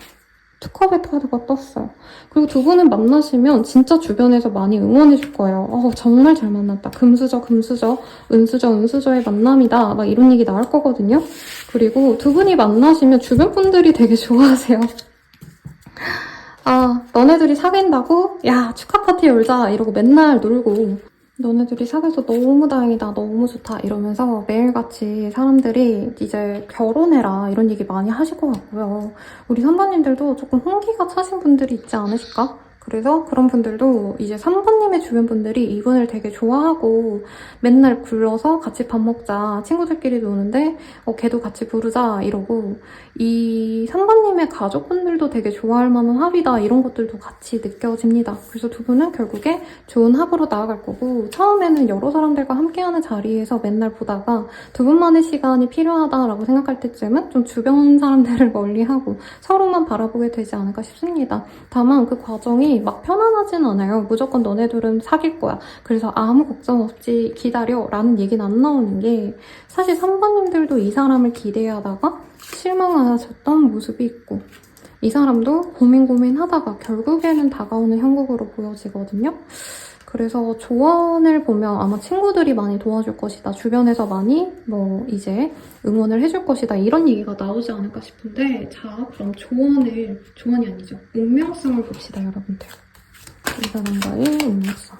S1: 투컵의 카드가 떴어요. 그리고 두 분은 만나시면 진짜 주변에서 많이 응원해줄 거예요. 정말 잘 만났다. 금수저, 은수저, 은수저의 만남이다. 막 이런 얘기 나올 거거든요. 그리고 두 분이 만나시면 주변 분들이 되게 좋아하세요. 아, 너네들이 사귄다고? 야, 축하 파티 열자. 이러고 맨날 놀고. 너네들이 사귀어서 너무 다행이다, 너무 좋다 이러면서 매일같이 사람들이 이제 결혼해라 이런 얘기 많이 하실 것 같고요. 우리 선배님들도 조금 홍기가 차신 분들이 있지 않으실까? 그래서 그런 분들도 이제 3번님의 주변 분들이 이분을 되게 좋아하고 맨날 불러서 같이 밥 먹자, 친구들끼리 노는데 걔도 같이 부르자 이러고 이 3번님의 가족분들도 되게 좋아할 만한 합이다 이런 것들도 같이 느껴집니다. 그래서 두 분은 결국에 좋은 합으로 나아갈 거고 처음에는 여러 사람들과 함께하는 자리에서 맨날 보다가 두 분만의 시간이 필요하다라고 생각할 때쯤은 좀 주변 사람들을 멀리하고 서로만 바라보게 되지 않을까 싶습니다. 다만 그 과정이 막 편안하진 않아요. 무조건 너네들은 사귈 거야. 그래서 아무 걱정 없이 기다려 라는 얘기는 안 나오는 게 사실 3번님들도 이 사람을 기대하다가 실망하셨던 모습이 있고 이 사람도 고민하다가 결국에는 다가오는 형국으로 보여지거든요. 그래서 조언을 보면 아마 친구들이 많이 도와줄 것이다. 주변에서 많이 이제 응원을 해줄 것이다. 이런 얘기가 나오지 않을까 싶은데 자, 그럼 조언이 아니죠. 운명성을 봅시다, 여러분들. 이 사람과의 운명성.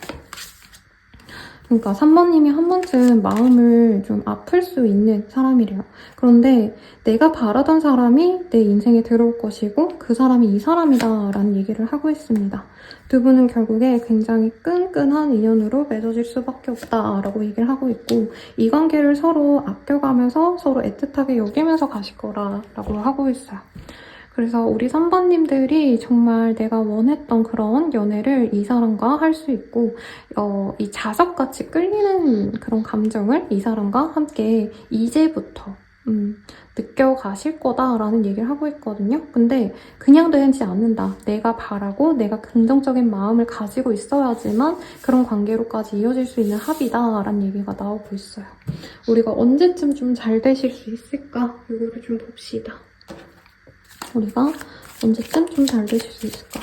S1: 그러니까 3번님이 한 번쯤 마음을 좀 아플 수 있는 사람이래요. 그런데 내가 바라던 사람이 내 인생에 들어올 것이고 그 사람이 이 사람이다 라는 얘기를 하고 있습니다. 두 분은 결국에 굉장히 끈끈한 인연으로 맺어질 수밖에 없다라고 얘기를 하고 있고 이 관계를 서로 아껴가면서 서로 애틋하게 여기면서 가실 거라고 하고 있어요. 그래서 우리 3번님들이 정말 내가 원했던 그런 연애를 이 사람과 할 수 있고 이 자석같이 끌리는 그런 감정을 이 사람과 함께 이제부터 느껴가실 거다라는 얘기를 하고 있거든요. 근데 그냥 되지 않는다. 내가 바라고 내가 긍정적인 마음을 가지고 있어야지만 그런 관계로까지 이어질 수 있는 합이다라는 얘기가 나오고 있어요. 우리가 언제쯤 좀 잘 되실 수 있을까? 이거를 좀 봅시다. 우리가 언제쯤 좀 잘 되실 수 있을까?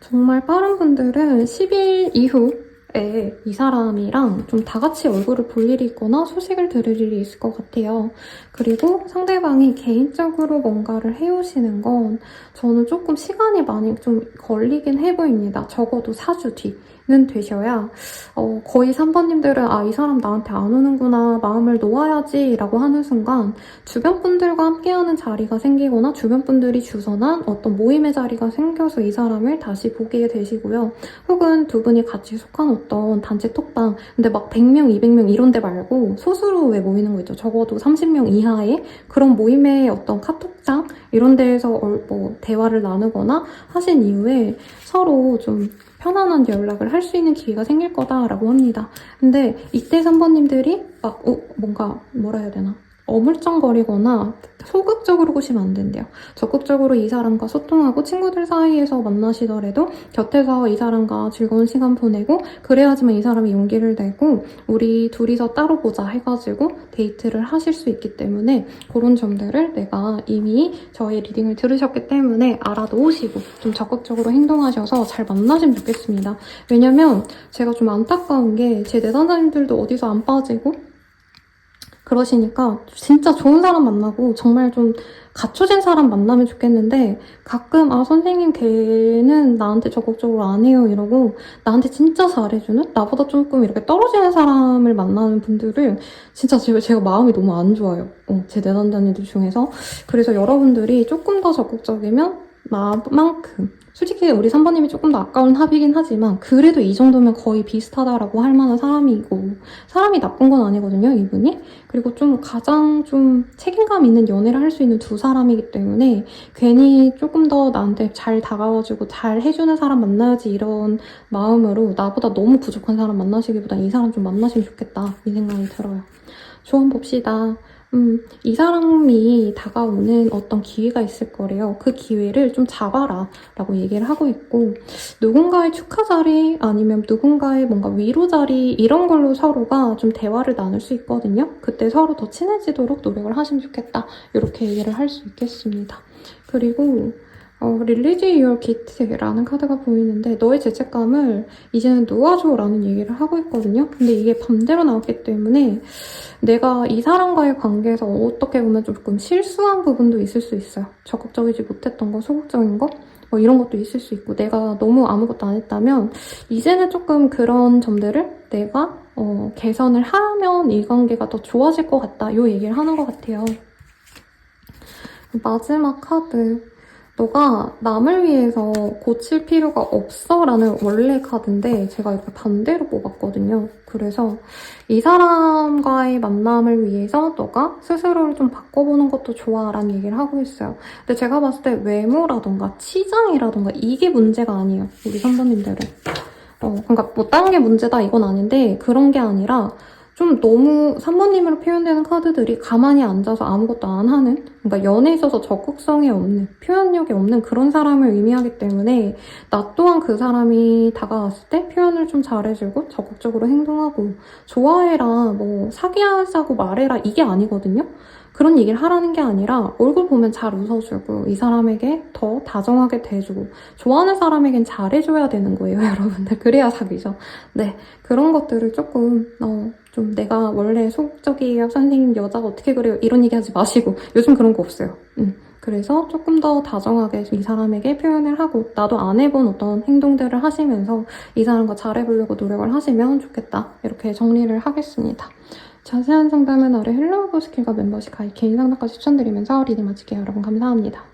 S1: 정말 빠른 분들은 10일 이후에 이 사람이랑 좀 다 같이 얼굴을 볼 일이 있거나 소식을 들을 일이 있을 것 같아요. 그리고 상대방이 개인적으로 뭔가를 해오시는 건 저는 조금 시간이 많이 좀 걸리긴 해 보입니다. 적어도 4주 뒤는 되셔야 거의 3번님들은 이 사람 나한테 안 오는구나, 마음을 놓아야지 라고 하는 순간 주변 분들과 함께하는 자리가 생기거나 주변 분들이 주선한 어떤 모임의 자리가 생겨서 이 사람을 다시 보게 되시고요. 혹은 두 분이 같이 속한 어떤 단체 톡방, 근데 막 100명, 200명 이런 데 말고 소수로 왜 모이는 거 있죠. 적어도 30명 이하의 그런 모임의 어떤 카톡장 이런 데에서 대화를 나누거나 하신 이후에 서로 좀 편안한 연락을 할 수 있는 기회가 생길 거다라고 합니다. 근데 이때 3번님들이 뭔가 뭐라 해야 되나? 어물쩡거리거나 소극적으로 보시면 안 된대요. 적극적으로 이 사람과 소통하고 친구들 사이에서 만나시더라도 곁에서 이 사람과 즐거운 시간 보내고 그래야지만 이 사람이 용기를 내고 우리 둘이서 따로 보자 해가지고 데이트를 하실 수 있기 때문에 그런 점들을 내가 이미 저의 리딩을 들으셨기 때문에 알아놓으시고 좀 적극적으로 행동하셔서 잘 만나시면 좋겠습니다. 왜냐면 제가 좀 안타까운 게 제 내담자님들도 어디서 안 빠지고 그러시니까 진짜 좋은 사람 만나고 정말 좀 갖춰진 사람 만나면 좋겠는데 가끔 선생님 걔는 나한테 적극적으로 안 해요 이러고 나한테 진짜 잘해주는 나보다 조금 이렇게 떨어지는 사람을 만나는 분들을 진짜 제가 마음이 너무 안 좋아요. 제 내담자님들 중에서. 그래서 여러분들이 조금 더 적극적이면 나만큼 솔직히 우리 3번님이 조금 더 아까운 합이긴 하지만 그래도 이 정도면 거의 비슷하다라고 할 만한 사람이고 사람이 나쁜 건 아니거든요, 이분이. 그리고 좀 가장 좀 책임감 있는 연애를 할 수 있는 두 사람이기 때문에 괜히 조금 더 나한테 잘 다가와주고 잘 해주는 사람 만나야지 이런 마음으로 나보다 너무 부족한 사람 만나시기보다 이 사람 좀 만나시면 좋겠다 이 생각이 들어요. 조언 봅시다. 이 사람이 다가오는 어떤 기회가 있을 거래요. 그 기회를 좀 잡아라 라고 얘기를 하고 있고 누군가의 축하 자리 아니면 누군가의 뭔가 위로 자리 이런 걸로 서로가 좀 대화를 나눌 수 있거든요. 그때 서로 더 친해지도록 노력을 하시면 좋겠다. 이렇게 얘기를 할 수 있겠습니다. 그리고 Release Your Guilt라는 카드가 보이는데 너의 죄책감을 이제는 놓아줘라는 얘기를 하고 있거든요. 근데 이게 반대로 나왔기 때문에 내가 이 사람과의 관계에서 어떻게 보면 조금 실수한 부분도 있을 수 있어요. 적극적이지 못했던 거, 소극적인 거, 이런 것도 있을 수 있고 내가 너무 아무것도 안 했다면 이제는 조금 그런 점들을 내가 개선을 하면 이 관계가 더 좋아질 것 같다. 이 얘기를 하는 것 같아요. 마지막 카드. 너가 남을 위해서 고칠 필요가 없어 라는 원래 카드인데 제가 이렇게 반대로 뽑았거든요. 그래서 이 사람과의 만남을 위해서 너가 스스로를 좀 바꿔보는 것도 좋아 라는 얘기를 하고 있어요. 근데 제가 봤을 때 외모라던가 치장이라던가 이게 문제가 아니에요. 우리 선배님들은. 그러니까 뭐 다른 게 문제다 이건 아닌데 그런 게 아니라 좀 너무 3번님으로 표현되는 카드들이 가만히 앉아서 아무것도 안 하는 그러니까 연애에 있어서 적극성이 없는 표현력이 없는 그런 사람을 의미하기 때문에 나 또한 그 사람이 다가왔을 때 표현을 좀 잘해주고 적극적으로 행동하고 좋아해라 뭐 사귀자고 말해라 이게 아니거든요. 그런 얘기를 하라는 게 아니라 얼굴 보면 잘 웃어주고 이 사람에게 더 다정하게 대해주고 좋아하는 사람에겐 잘해줘야 되는 거예요, 여러분들. 그래야 사귀죠. 네, 그런 것들을 조금 좀 내가 원래 소극적이에요, 선생님 여자가 어떻게 그래요 이런 얘기 하지 마시고 요즘 그런 거 없어요. 그래서 조금 더 다정하게 이 사람에게 표현을 하고 나도 안 해본 어떤 행동들을 하시면서 이 사람과 잘해보려고 노력을 하시면 좋겠다. 이렇게 정리를 하겠습니다. 자세한 상담은 아래 헬로우 스킬과 멤버십 가입 개인 상담까지 추천드리면서 리딩 마칠게요. 여러분 감사합니다.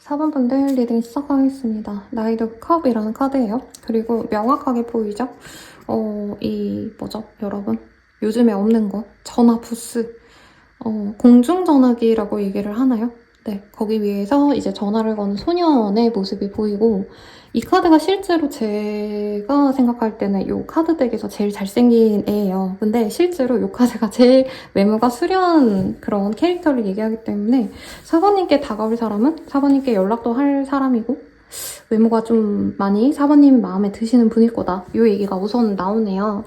S1: 4번분들 리딩 시작하겠습니다. 나이드 오브 컵이라는 카드예요. 그리고 명확하게 보이죠? 여러분? 요즘에 없는 거. 전화 부스. 공중전화기라고 얘기를 하나요? 네, 거기 위에서 이제 전화를 거는 소년의 모습이 보이고, 이 카드가 실제로 제가 생각할 때는 이 카드 덱에서 제일 잘생긴 애예요. 근데 실제로 이 카드가 제일 외모가 수려한 그런 캐릭터를 얘기하기 때문에 사번님께 다가올 사람은 사번님께 연락도 할 사람이고, 외모가 좀 많이 사번님 마음에 드시는 분일 거다. 이 얘기가 우선 나오네요.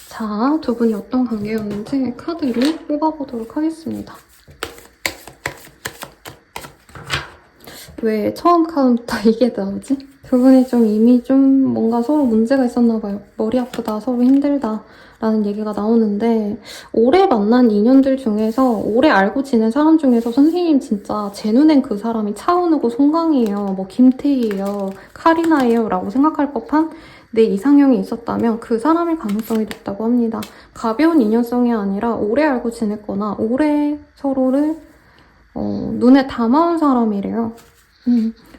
S1: 자, 두 분이 어떤 관계였는지 카드를 뽑아보도록 하겠습니다. 왜 처음 카운터 이게 나오지? 두 분이 좀 이미 좀 뭔가 서로 문제가 있었나 봐요. 머리 아프다, 서로 힘들다 라는 얘기가 나오는데, 오래 만난 인연들 중에서 오래 알고 지낸 사람 중에서 선생님 진짜 제 눈엔 그 사람이 차은우고 송강이에요, 뭐 김태희예요, 카리나예요 라고 생각할 법한 내 이상형이 있었다면 그 사람일 가능성이 높다고 합니다. 가벼운 인연성이 아니라 오래 알고 지냈거나 오래 서로를 눈에 담아온 사람이래요.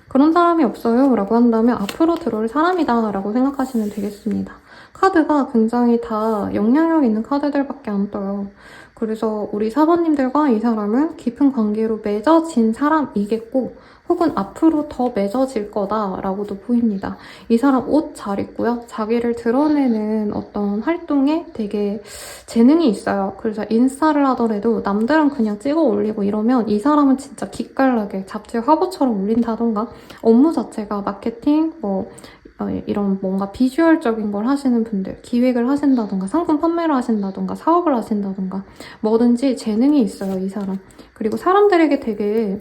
S1: 그런 사람이 없어요 라고 한다면 앞으로 들어올 사람이다 라고 생각하시면 되겠습니다. 카드가 굉장히 다 영향력 있는 카드들밖에 안 떠요. 그래서 우리 사번님들과 이 사람은 깊은 관계로 맺어진 사람이겠고, 혹은 앞으로 더 맺어질 거다라고도 보입니다. 이 사람 옷 잘 입고요. 자기를 드러내는 어떤 활동에 되게 재능이 있어요. 그래서 인스타를 하더라도 남들은 그냥 찍어 올리고 이러면 이 사람은 진짜 기깔나게 잡지 화보처럼 올린다던가, 업무 자체가 마케팅, 이런 뭔가 비주얼적인 걸 하시는 분들, 기획을 하신다던가 상품 판매를 하신다던가 사업을 하신다던가 뭐든지 재능이 있어요, 이 사람. 그리고 사람들에게 되게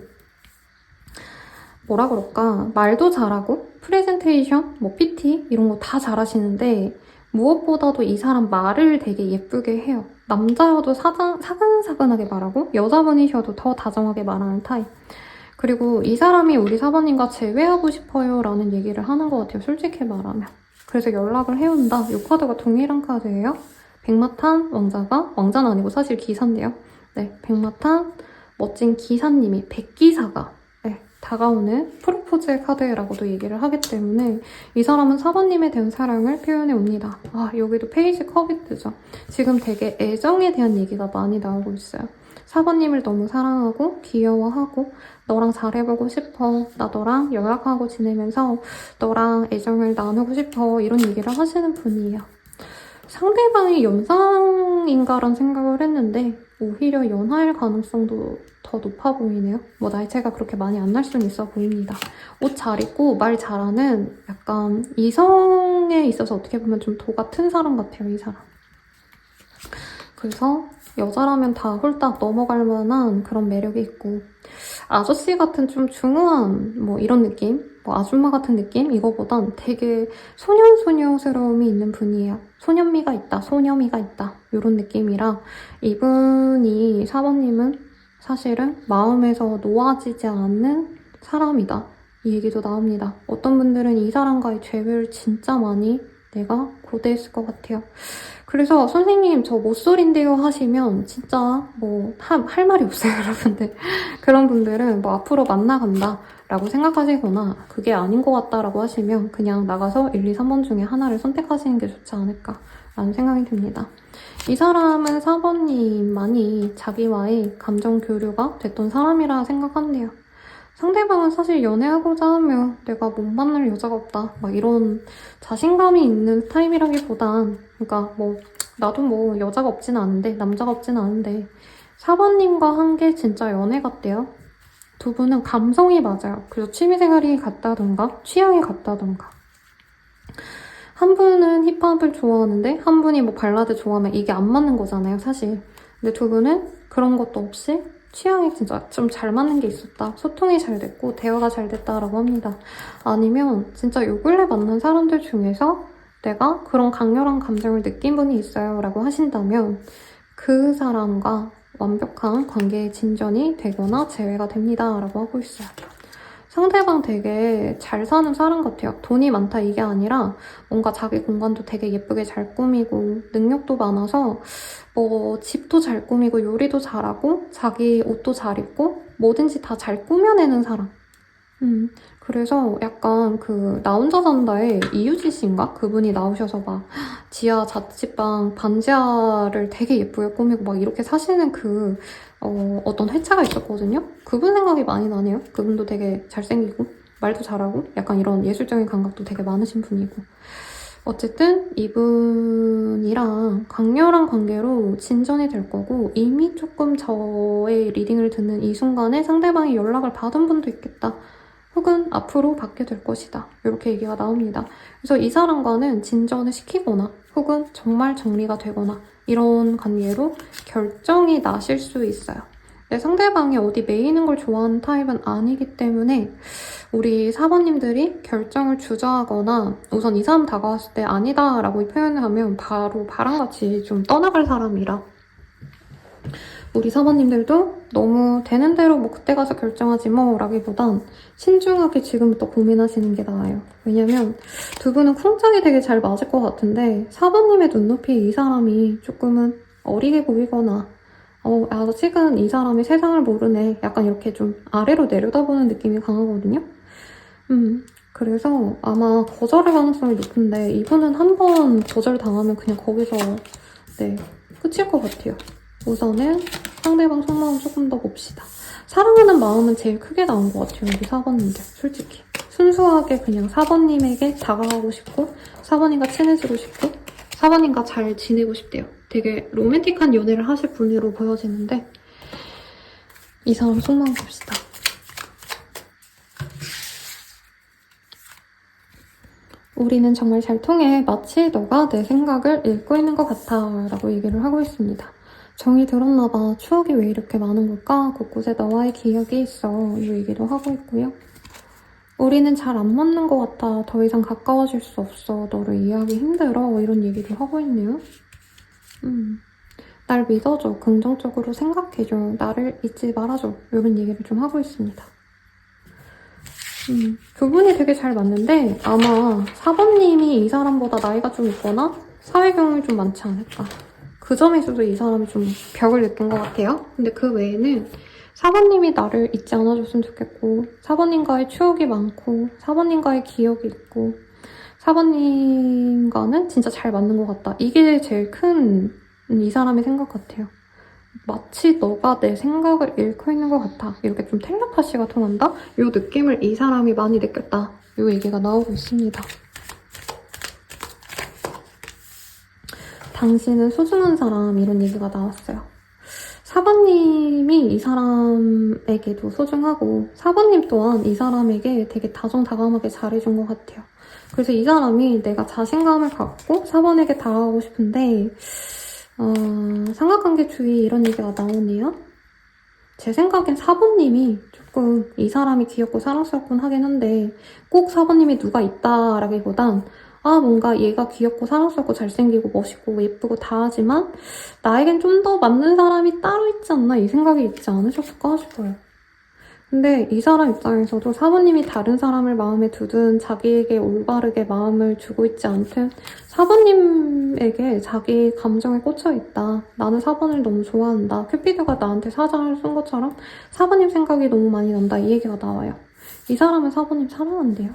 S1: 뭐라 그럴까, 말도 잘하고 프레젠테이션, PT 이런 거 다 잘하시는데 무엇보다도 이 사람 말을 되게 예쁘게 해요. 남자여도 사근사근하게 말하고 여자분이셔도 더 다정하게 말하는 타입. 그리고 이 사람이 우리 사번님과 재회하고 싶어요 라는 얘기를 하는 것 같아요, 솔직히 말하면. 그래서 연락을 해온다. 이 카드가 동일한 카드예요. 백마탄 왕자는 아니고 사실 기사인데요. 네, 백마탄 멋진 기사님이, 백기사가 다가오는 프로포즈의 카드라고도 얘기를 하기 때문에 이 사람은 사번님에 대한 사랑을 표현해 옵니다. 여기도 페이지 컵이 뜨죠. 지금 되게 애정에 대한 얘기가 많이 나오고 있어요. 사번님을 너무 사랑하고 귀여워하고 너랑 잘해보고 싶어, 나 너랑 연락하고 지내면서 너랑 애정을 나누고 싶어, 이런 얘기를 하시는 분이에요. 상대방이 연상인가라는 생각을 했는데 오히려 연하일 가능성도 더 높아 보이네요. 나이 차이가 그렇게 많이 안 날 수는 있어 보입니다. 옷 잘 입고 말 잘하는, 약간 이성에 있어서 어떻게 보면 좀 도 같은 사람 같아요, 이 사람. 그래서 여자라면 다 홀딱 넘어갈 만한 그런 매력이 있고, 아저씨 같은 좀 중후한 이런 느낌? 아줌마 같은 느낌? 이거보단 되게 소녀스러움이 있는 분이에요. 소년미가 있다, 소녀미가 있다, 이런 느낌이라 이분이, 사번님은 사실은 마음에서 놓아지지 않는 사람이다, 이 얘기도 나옵니다. 어떤 분들은 이 사람과의 죄를 진짜 많이 내가 고대했을 것 같아요. 그래서 선생님 저 모쏠인데요 하시면 진짜 할 말이 없어요, 여러분들. 그런 분들은 앞으로 만나간다 라고 생각하시거나 그게 아닌 것 같다 라고 하시면 그냥 나가서 1, 2, 3번 중에 하나를 선택하시는 게 좋지 않을까 라는 생각이 듭니다. 이 사람은 4번님만이 자기와의 감정 교류가 됐던 사람이라 생각한대요. 상대방은 사실 연애하고자 하면 내가 못 만날 여자가 없다, 이런 자신감이 있는 타입이라기보단, 그러니까 나도 여자가 없진 않은데, 남자가 없진 않은데, 4번님과 한 게 진짜 연애 같대요. 두 분은 감성이 맞아요. 그래서 취미생활이 같다던가 취향이 같다던가. 한 분은 힙합을 좋아하는데 한 분이 발라드 좋아하면 이게 안 맞는 거잖아요, 사실. 근데 두 분은 그런 것도 없이 취향이 진짜 좀 잘 맞는 게 있었다, 소통이 잘 됐고 대화가 잘 됐다라고 합니다. 아니면 진짜 요 근래 만난 사람들 중에서 내가 그런 강렬한 감정을 느낀 분이 있어요 라고 하신다면 그 사람과 완벽한 관계의 진전이 되거나 재회가 됩니다 라고 하고 있어요. 상대방 되게 잘 사는 사람 같아요. 돈이 많다 이게 아니라 뭔가 자기 공간도 되게 예쁘게 잘 꾸미고 능력도 많아서 집도 잘 꾸미고 요리도 잘하고 자기 옷도 잘 입고 뭐든지 다 잘 꾸며내는 사람. 그래서 약간 나 혼자 산다에 이유지 씨인가? 그분이 나오셔서 막 지하 자취방 반지하를 되게 예쁘게 꾸미고 막 이렇게 사시는 어떤 회차가 있었거든요? 그분 생각이 많이 나네요. 그분도 되게 잘생기고 말도 잘하고 약간 이런 예술적인 감각도 되게 많으신 분이고. 어쨌든 이분이랑 강렬한 관계로 진전이 될 거고 이미 조금 저의 리딩을 듣는 이 순간에 상대방이 연락을 받은 분도 있겠다. 혹은 앞으로 받게 될 것이다. 이렇게 얘기가 나옵니다. 그래서 이 사람과는 진전을 시키거나 혹은 정말 정리가 되거나 이런 관계로 결정이 나실 수 있어요. 내 상대방이 어디 매이는 걸 좋아하는 타입은 아니기 때문에 우리 사번님들이 결정을 주저하거나 우선 이 사람 다가왔을 때 아니다 라고 표현을 하면 바로 바람같이 좀 떠나갈 사람이라 우리 사번님들도 너무 되는 대로 뭐 그때 가서 결정하지 뭐 라기보단 신중하게 지금부터 고민하시는 게 나아요. 왜냐면 두 분은 쿵짝이 되게 잘 맞을 것 같은데 사번님의 눈높이에 이 사람이 조금은 어리게 보이거나 아직은 이 사람이 세상을 모르네 약간 이렇게 좀 아래로 내려다보는 느낌이 강하거든요. 그래서 아마 거절할 가능성이 높은데 이분은 한 번 거절당하면 그냥 거기서 끝일 것 같아요. 우선은 상대방 속마음 조금 더 봅시다. 사랑하는 마음은 제일 크게 나온 것 같아요. 우리 4번님들 솔직히. 순수하게 그냥 4번님에게 다가가고 싶고 4번님과 친해지고 싶고 4번님과 잘 지내고 싶대요. 되게 로맨틱한 연애를 하실 분으로 보여지는데 이 사람 속마음 봅시다. 우리는 정말 잘 통해 마치 너가 내 생각을 읽고 있는 것 같아 라고 얘기를 하고 있습니다. 정이 들었나봐. 추억이 왜 이렇게 많은 걸까? 곳곳에 너와의 기억이 있어. 이 얘기도 하고 있고요. 우리는 잘 안 맞는 것 같아. 더 이상 가까워질 수 없어. 너를 이해하기 힘들어. 이런 얘기도 하고 있네요. 날 믿어줘. 긍정적으로 생각해줘. 나를 잊지 말아줘. 이런 얘기를 좀 하고 있습니다. 두 분이 되게 잘 맞는데 아마 4번님이 이 사람보다 나이가 좀 있거나 사회 경험이 좀 많지 않을까. 그 점에서도 이 사람이 좀 벽을 느낀 것 같아요. 근데 그 외에는 4번님이 나를 잊지 않아줬으면 좋겠고 4번님과의 추억이 많고 4번님과의 기억이 있고 4번님과는 진짜 잘 맞는 것 같다. 이게 제일 큰 이 사람의 생각 같아요. 마치 너가 내 생각을 읽고 있는 것 같아. 이렇게 좀 텔레파시가 통한다? 이 느낌을 이 사람이 많이 느꼈다. 이 얘기가 나오고 있습니다. 당신은 소중한 사람 이런 얘기가 나왔어요. 4번님이 이 사람에게도 소중하고 4번님 또한 이 사람에게 되게 다정다감하게 잘해준 것 같아요. 그래서 이 사람이 내가 자신감을 갖고 4번에게 다가가고 싶은데 삼각관계주의 이런 얘기가 나오네요. 제 생각엔 4번님이 조금 이 사람이 귀엽고 사랑스럽군 하긴 한데 꼭 4번님이 누가 있다라기보단 뭔가 얘가 귀엽고 사랑스럽고 잘생기고 멋있고 예쁘고 다 하지만 나에겐 좀 더 맞는 사람이 따로 있지 않나 이 생각이 있지 않으셨을까 싶어요. 근데 이 사람 입장에서도 4번님이 다른 사람을 마음에 두든 자기에게 올바르게 마음을 주고 있지 않든 4번님에게 자기 감정에 꽂혀 있다. 나는 4번을 너무 좋아한다. 큐피드가 나한테 사장을 쓴 것처럼 4번님 생각이 너무 많이 난다. 이 얘기가 나와요. 이 사람은 4번님 사랑한대요.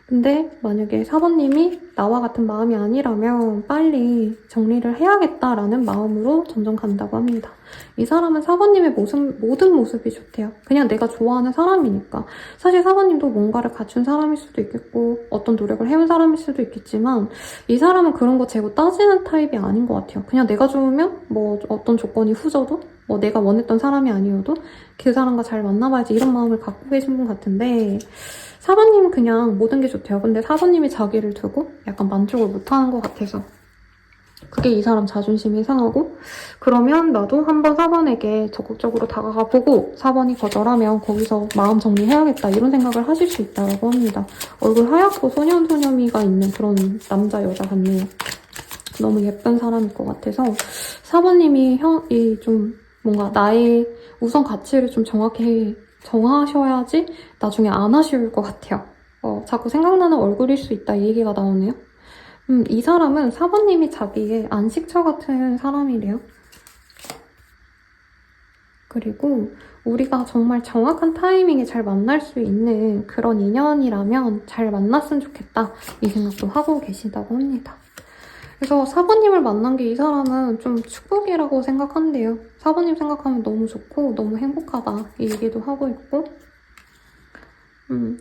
S1: 근데 만약에 4번님이 나와 같은 마음이 아니라면 빨리 정리를 해야겠다라는 마음으로 점점 간다고 합니다. 이 사람은 4번님의 모든 모습이 좋대요. 그냥 내가 좋아하는 사람이니까. 사실 4번님도 뭔가를 갖춘 사람일 수도 있겠고 어떤 노력을 해온 사람일 수도 있겠지만 이 사람은 그런 거 재고 따지는 타입이 아닌 것 같아요. 그냥 내가 좋으면 뭐 어떤 조건이 후져도 뭐 내가 원했던 사람이 아니어도 그 사람과 잘 만나봐야지 이런 마음을 갖고 계신 분 같은데 4번님은 그냥 모든 게 좋대요. 근데 4번님이 자기를 두고 약간 만족을 못하는 것 같아서 그게 이 사람 자존심이 상하고 그러면 나도 한번 4번에게 적극적으로 다가가 보고 4번이 거절하면 거기서 마음 정리해야겠다 이런 생각을 하실 수 있다고 합니다. 얼굴 하얗고 소년소녀미가 있는 그런 남자 여자 같네요. 너무 예쁜 사람일 것 같아서 4번님이 좀 뭔가 나의 우선 가치를 좀 정확히 정하셔야지 나중에 안 아쉬울 것 같아요. 자꾸 생각나는 얼굴일 수 있다 이 얘기가 나오네요. 이 사람은 4번님이 자기의 안식처 같은 사람이래요. 그리고 우리가 정말 정확한 타이밍에 잘 만날 수 있는 그런 인연이라면 잘 만났으면 좋겠다 이 생각도 하고 계시다고 합니다. 그래서 사부님을 만난 게 이 사람은 좀 축복이라고 생각한대요. 사부님 생각하면 너무 좋고 너무 행복하다 이 얘기도 하고 있고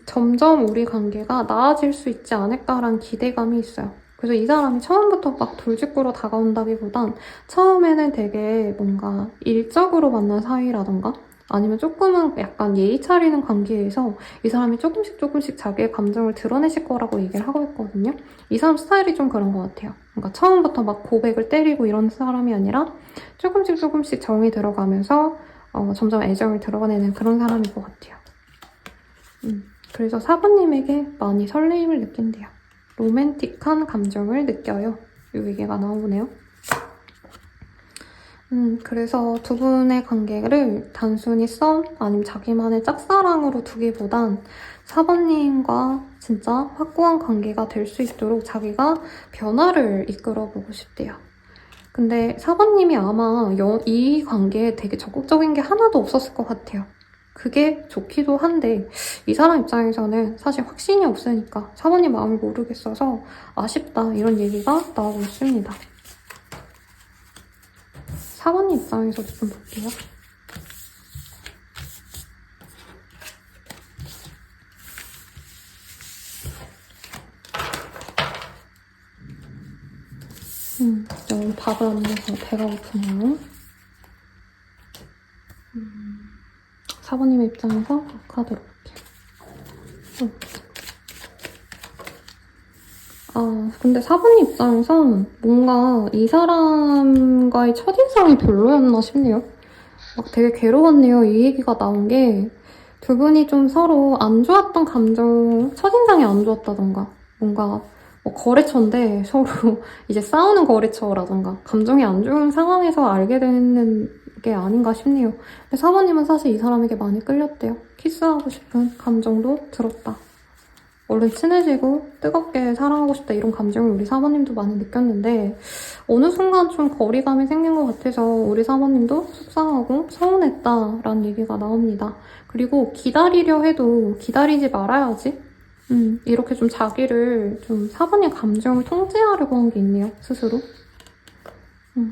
S1: 점점 우리 관계가 나아질 수 있지 않을까라는 기대감이 있어요. 그래서 이 사람이 처음부터 막 돌직구로 다가온다기보단 처음에는 되게 뭔가 일적으로 만난 사이라던가 아니면 조금은 약간 예의 차리는 관계에서 이 사람이 조금씩 자기의 감정을 드러내실 거라고 얘기를 하고 있거든요. 이 사람 스타일이 좀 그런 것 같아요. 그러니까 처음부터 막 고백을 때리고 이런 사람이 아니라 조금씩 정이 들어가면서 점점 애정을 드러내는 그런 사람일 것 같아요. 그래서 사부님에게 많이 설레임을 느낀대요. 로맨틱한 감정을 느껴요. 이 얘기가 나오네요. 그래서 두 분의 관계를 단순히 썸 아니면 자기만의 짝사랑으로 두기보단 사부님과 진짜 확고한 관계가 될 수 있도록 자기가 변화를 이끌어보고 싶대요. 근데 사부님이 아마 이 관계에 되게 적극적인 게 하나도 없었을 것 같아요. 그게 좋기도 한데 이 사람 입장에서는 사실 확신이 없으니까 사부님 마음을 모르겠어서 아쉽다 이런 얘기가 나오고 있습니다. 사부님 입장에서도 좀 볼게요. 오늘 밥을 안 먹어서 배가 고프네요. 사부님 입장에서 카드 볼게요. 근데 사부님 입장에선 뭔가 이 사람과의 첫인상이 별로였나 싶네요. 막 되게 괴로웠네요. 이 얘기가 나온 게 두 분이 좀 서로 안 좋았던 감정, 첫인상이 안 좋았다던가 뭔가 거래처인데 서로 이제 싸우는 거래처라던가 감정이 안 좋은 상황에서 알게 되는 게 아닌가 싶네요. 근데 사부님은 사실 이 사람에게 많이 끌렸대요. 키스하고 싶은 감정도 들었다. 얼른 친해지고 뜨겁게 사랑하고 싶다 이런 감정을 우리 사모님도 많이 느꼈는데 어느 순간 좀 거리감이 생긴 것 같아서 우리 사모님도 속상하고 서운했다라는 얘기가 나옵니다. 그리고 기다리려 해도 기다리지 말아야지. 이렇게 좀 자기를 좀 사모님 감정을 통제하려고 한 게 있네요, 스스로.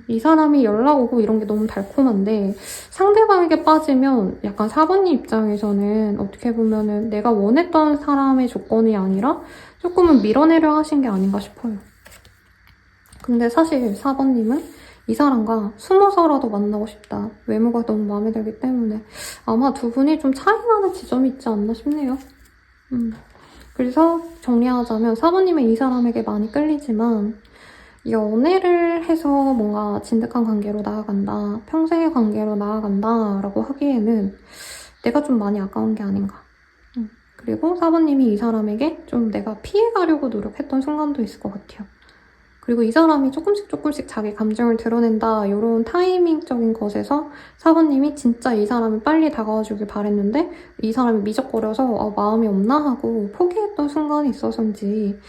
S1: 이 사람이 연락 오고 이런 게 너무 달콤한데 상대방에게 빠지면 약간 사부님 입장에서는 어떻게 보면은 내가 원했던 사람의 조건이 아니라 조금은 밀어내려 하신 게 아닌가 싶어요. 근데 사실 사부님은 이 사람과 숨어서라도 만나고 싶다. 외모가 너무 마음에 들기 때문에 아마 두 분이 좀 차이 나는 지점이 있지 않나 싶네요. 그래서 정리하자면 사부님은 이 사람에게 많이 끌리지만 연애를 해서 뭔가 진득한 관계로 나아간다, 평생의 관계로 나아간다 라고 하기에는 내가 좀 많이 아까운 게 아닌가. 그리고 사부님이 이 사람에게 좀 내가 피해가려고 노력했던 순간도 있을 것 같아요. 그리고 이 사람이 조금씩 자기 감정을 드러낸다 이런 타이밍적인 것에서 사부님이 진짜 이 사람이 빨리 다가와 주길 바랬는데 이 사람이 미적거려서 마음이 없나 하고 포기했던 순간이 있어서인지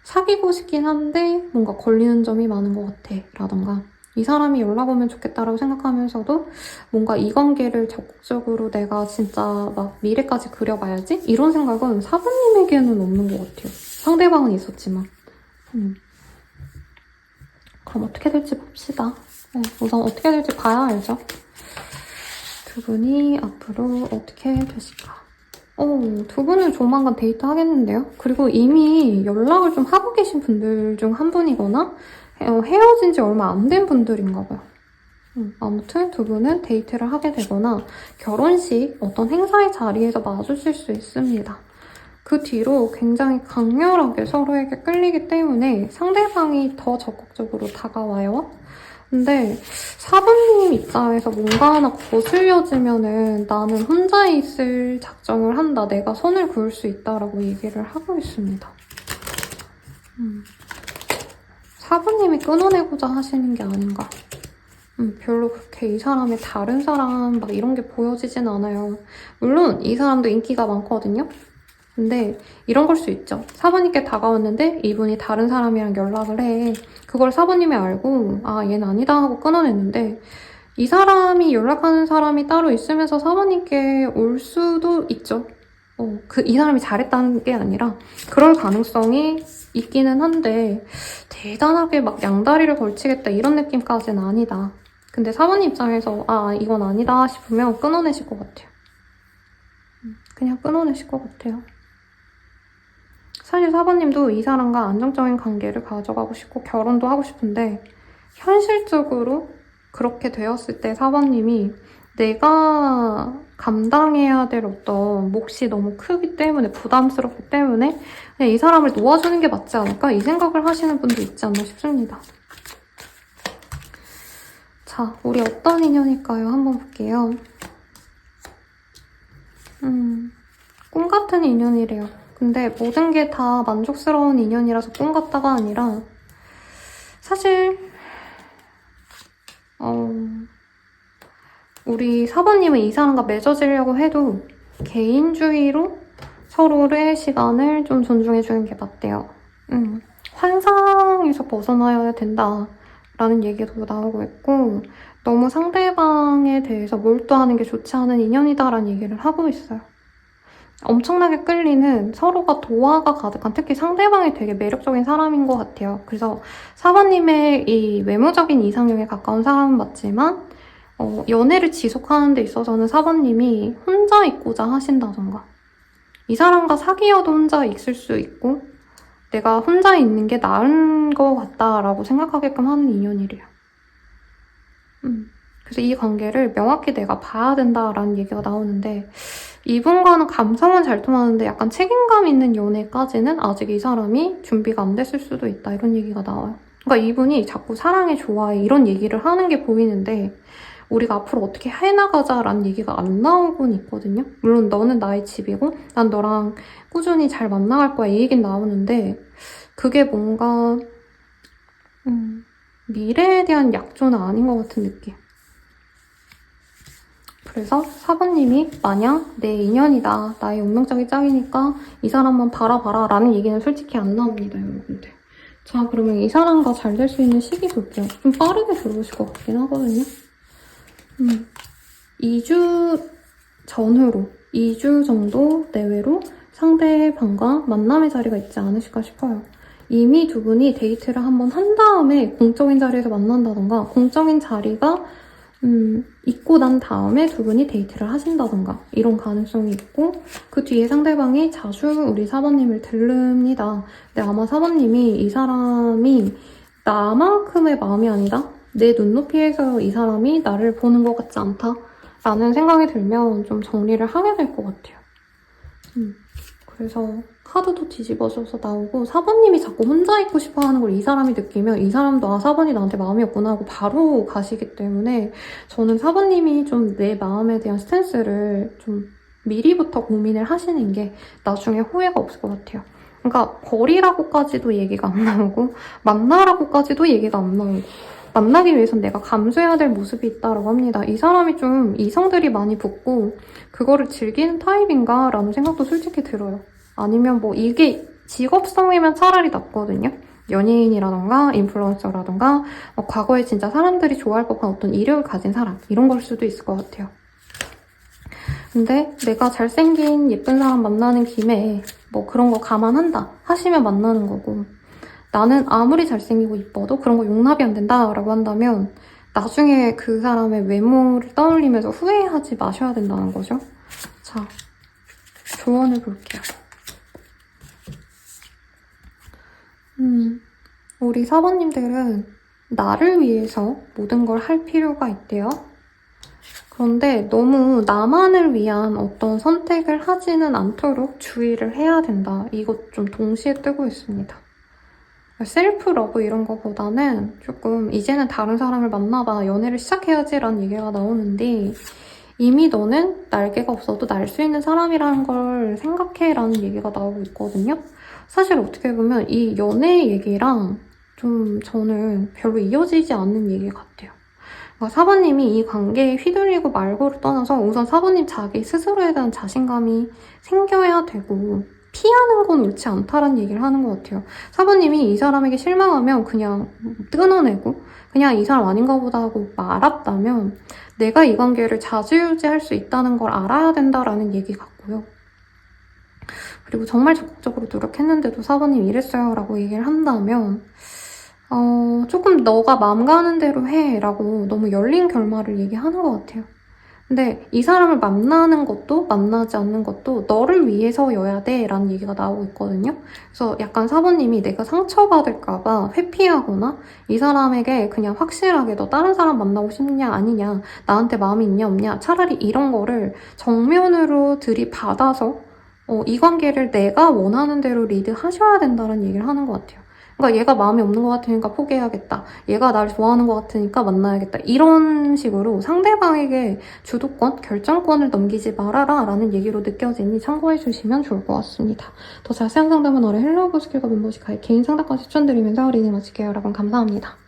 S1: 사귀고 싶긴 한데 뭔가 걸리는 점이 많은 것 같아 라던가 이 사람이 연락 오면 좋겠다라고 생각하면서도 뭔가 이 관계를 적극적으로 내가 진짜 막 미래까지 그려봐야지? 이런 생각은 사부님에게는 없는 것 같아요. 상대방은 있었지만. 그럼 어떻게 될지 봅시다. 우선 어떻게 될지 봐야 알죠? 두 분이 앞으로 어떻게 되실까? 두 분은 조만간 데이트 하겠는데요? 그리고 이미 연락을 좀 하고 계신 분들 중 한 분이거나 헤어진 지 얼마 안 된 분들인가 봐요. 아무튼 두 분은 데이트를 하게 되거나 결혼식 어떤 행사의 자리에서 마주칠 수 있습니다. 그 뒤로 굉장히 강렬하게 서로에게 끌리기 때문에 상대방이 더 적극적으로 다가와요. 근데 사부님 입장에서 뭔가 하나 거슬려지면은 나는 혼자 있을 작정을 한다. 내가 선을 그을 수 있다라고 얘기를 하고 있습니다. 사부님이 끊어내고자 하시는 게 아닌가. 별로 그렇게 이 사람의 다른 사람 막 이런 게 보여지진 않아요. 물론 이 사람도 인기가 많거든요. 근데 이런 걸 수 있죠. 사부님께 다가왔는데 이분이 다른 사람이랑 연락을 해. 그걸 사부님이 알고 얘는 아니다 하고 끊어냈는데 이 사람이 연락하는 사람이 따로 있으면서 사모님께 올 수도 있죠. 이 사람이 잘했다는 게 아니라 그럴 가능성이 있기는 한데 대단하게 막 양다리를 걸치겠다 이런 느낌까지는 아니다. 근데 사모님 입장에서 이건 아니다 싶으면 끊어내실 것 같아요. 그냥 끊어내실 것 같아요. 사실 사모님도 이 사람과 안정적인 관계를 가져가고 싶고 결혼도 하고 싶은데 현실적으로 그렇게 되었을 때 사모님이 내가 감당해야 될 어떤 몫이 너무 크기 때문에 부담스럽기 때문에 그냥 이 사람을 놓아주는 게 맞지 않을까? 이 생각을 하시는 분도 있지 않나 싶습니다. 자, 우리 어떤 인연일까요? 한번 볼게요. 꿈 같은 인연이래요. 근데 모든 게 다 만족스러운 인연이라서 꿈 같다가 아니라 사실 우리 사부님은 이 사람과 맺어지려고 해도 개인주의로 서로의 시간을 좀 존중해주는 게 맞대요. 환상에서 벗어나야 된다라는 얘기도 나오고 있고 너무 상대방에 대해서 몰두하는 게 좋지 않은 인연이다라는 얘기를 하고 있어요. 엄청나게 끌리는 서로가 도화가 가득한 특히 상대방이 되게 매력적인 사람인 것 같아요. 그래서 사부님의 이 외모적인 이상형에 가까운 사람은 맞지만 연애를 지속하는 데 있어서는 사부님이 혼자 있고자 하신다던가 이 사람과 사귀어도 혼자 있을 수 있고 내가 혼자 있는 게 나은 것 같다라고 생각하게끔 하는 인연이래요. 그래서 이 관계를 명확히 내가 봐야 된다라는 얘기가 나오는데 이분과는 감성은 잘 통하는데 약간 책임감 있는 연애까지는 아직 이 사람이 준비가 안 됐을 수도 있다 이런 얘기가 나와요. 그러니까 이분이 자꾸 사랑해 좋아해 이런 얘기를 하는 게 보이는데 우리가 앞으로 어떻게 해나가자라는 얘기가 안 나오곤 있거든요. 물론 너는 나의 집이고 난 너랑 꾸준히 잘 만나갈 거야 이 얘기는 나오는데 그게 뭔가 미래에 대한 약조는 아닌 것 같은 느낌. 그래서 사부님이 만약 내 인연이다, 나의 운명적인 짝이니까 이 사람만 바라봐라 라는 얘기는 솔직히 안 나옵니다, 여러분들. 자, 그러면 이 사람과 잘 될 수 있는 시기 볼게요. 좀 빠르게 들어오실 것 같긴 하거든요. 2주 전후로, 2주 정도 내외로 상대방과 만남의 자리가 있지 않으실까 싶어요. 이미 두 분이 데이트를 한번 한 다음에 공적인 자리에서 만난다던가 공적인 자리가 있고 난 다음에 두 분이 데이트를 하신다던가 이런 가능성이 있고 그 뒤에 상대방이 자주 우리 사부님을 들릅니다. 근데 아마 사부님이 이 사람이 나만큼의 마음이 아니다? 내 눈높이에서 이 사람이 나를 보는 것 같지 않다? 라는 생각이 들면 좀 정리를 하게 될 것 같아요. 그래서 카드도 뒤집어져서 나오고 사부님이 자꾸 혼자 있고 싶어 하는 걸 이 사람이 느끼면 이 사람도 사부님 나한테 마음이 없구나 하고 바로 가시기 때문에 저는 사부님이 좀 내 마음에 대한 스탠스를 좀 미리부터 고민을 하시는 게 나중에 후회가 없을 것 같아요. 그러니까 버리라고까지도 얘기가 안 나오고 만나라고까지도 얘기가 안 나오고 만나기 위해선 내가 감수해야 될 모습이 있다고 합니다. 이 사람이 좀 이성들이 많이 붙고 그거를 즐기는 타입인가? 라는 생각도 솔직히 들어요. 아니면 뭐 이게 직업성이면 차라리 낫거든요. 연예인이라던가 인플루언서라던가 과거에 진짜 사람들이 좋아할 법한 어떤 이력을 가진 사람 이런 걸 수도 있을 것 같아요. 근데 내가 잘생긴 예쁜 사람 만나는 김에 뭐 그런 거 감안한다 하시면 만나는 거고 나는 아무리 잘생기고 이뻐도 그런 거 용납이 안 된다라고 한다면 나중에 그 사람의 외모를 떠올리면서 후회하지 마셔야 된다는 거죠. 자, 조언을 볼게요. 우리 사부님들은 나를 위해서 모든 걸 할 필요가 있대요. 그런데 너무 나만을 위한 어떤 선택을 하지는 않도록 주의를 해야 된다. 이것 좀 동시에 뜨고 있습니다. 셀프 러브 이런 거보다는 조금 이제는 다른 사람을 만나봐 연애를 시작해야지라는 얘기가 나오는데 이미 너는 날개가 없어도 날 수 있는 사람이라는 걸 생각해라는 얘기가 나오고 있거든요. 사실 어떻게 보면 이 연애 얘기랑 좀 저는 별로 이어지지 않는 얘기 같아요. 그러니까 사부님이 이 관계에 휘둘리고 말고를 떠나서 우선 사부님 자기 스스로에 대한 자신감이 생겨야 되고 피하는 건 옳지 않다라는 얘기를 하는 것 같아요. 사부님이 이 사람에게 실망하면 그냥 끊어내고 그냥 이 사람 아닌가 보다 하고 말았다면 내가 이 관계를 좌지우지할 수 있다는 걸 알아야 된다라는 얘기 같고요. 그리고 정말 적극적으로 노력했는데도 사부님 이랬어요 라고 얘기를 한다면 조금 너가 마음 가는 대로 해 라고 너무 열린 결말을 얘기하는 것 같아요. 근데 이 사람을 만나는 것도 만나지 않는 것도 너를 위해서여야 돼 라는 얘기가 나오고 있거든요. 그래서 약간 사부님이 내가 상처받을까 봐 회피하거나 이 사람에게 그냥 확실하게 너 다른 사람 만나고 싶냐 아니냐 나한테 마음이 있냐 없냐 차라리 이런 거를 정면으로 들이받아서 이 관계를 내가 원하는 대로 리드하셔야 된다는 얘기를 하는 것 같아요. 그러니까 얘가 마음이 없는 것 같으니까 포기해야겠다. 얘가 날 좋아하는 것 같으니까 만나야겠다. 이런 식으로 상대방에게 주도권, 결정권을 넘기지 말아라 라는 얘기로 느껴지니 참고해 주시면 좋을 것 같습니다. 더 자세한 상담은 아래 헬로우브 스킬과 멤버십 가입 개인 상담까지 추천드리면서 리딩 마칠게요. 여러분 감사합니다.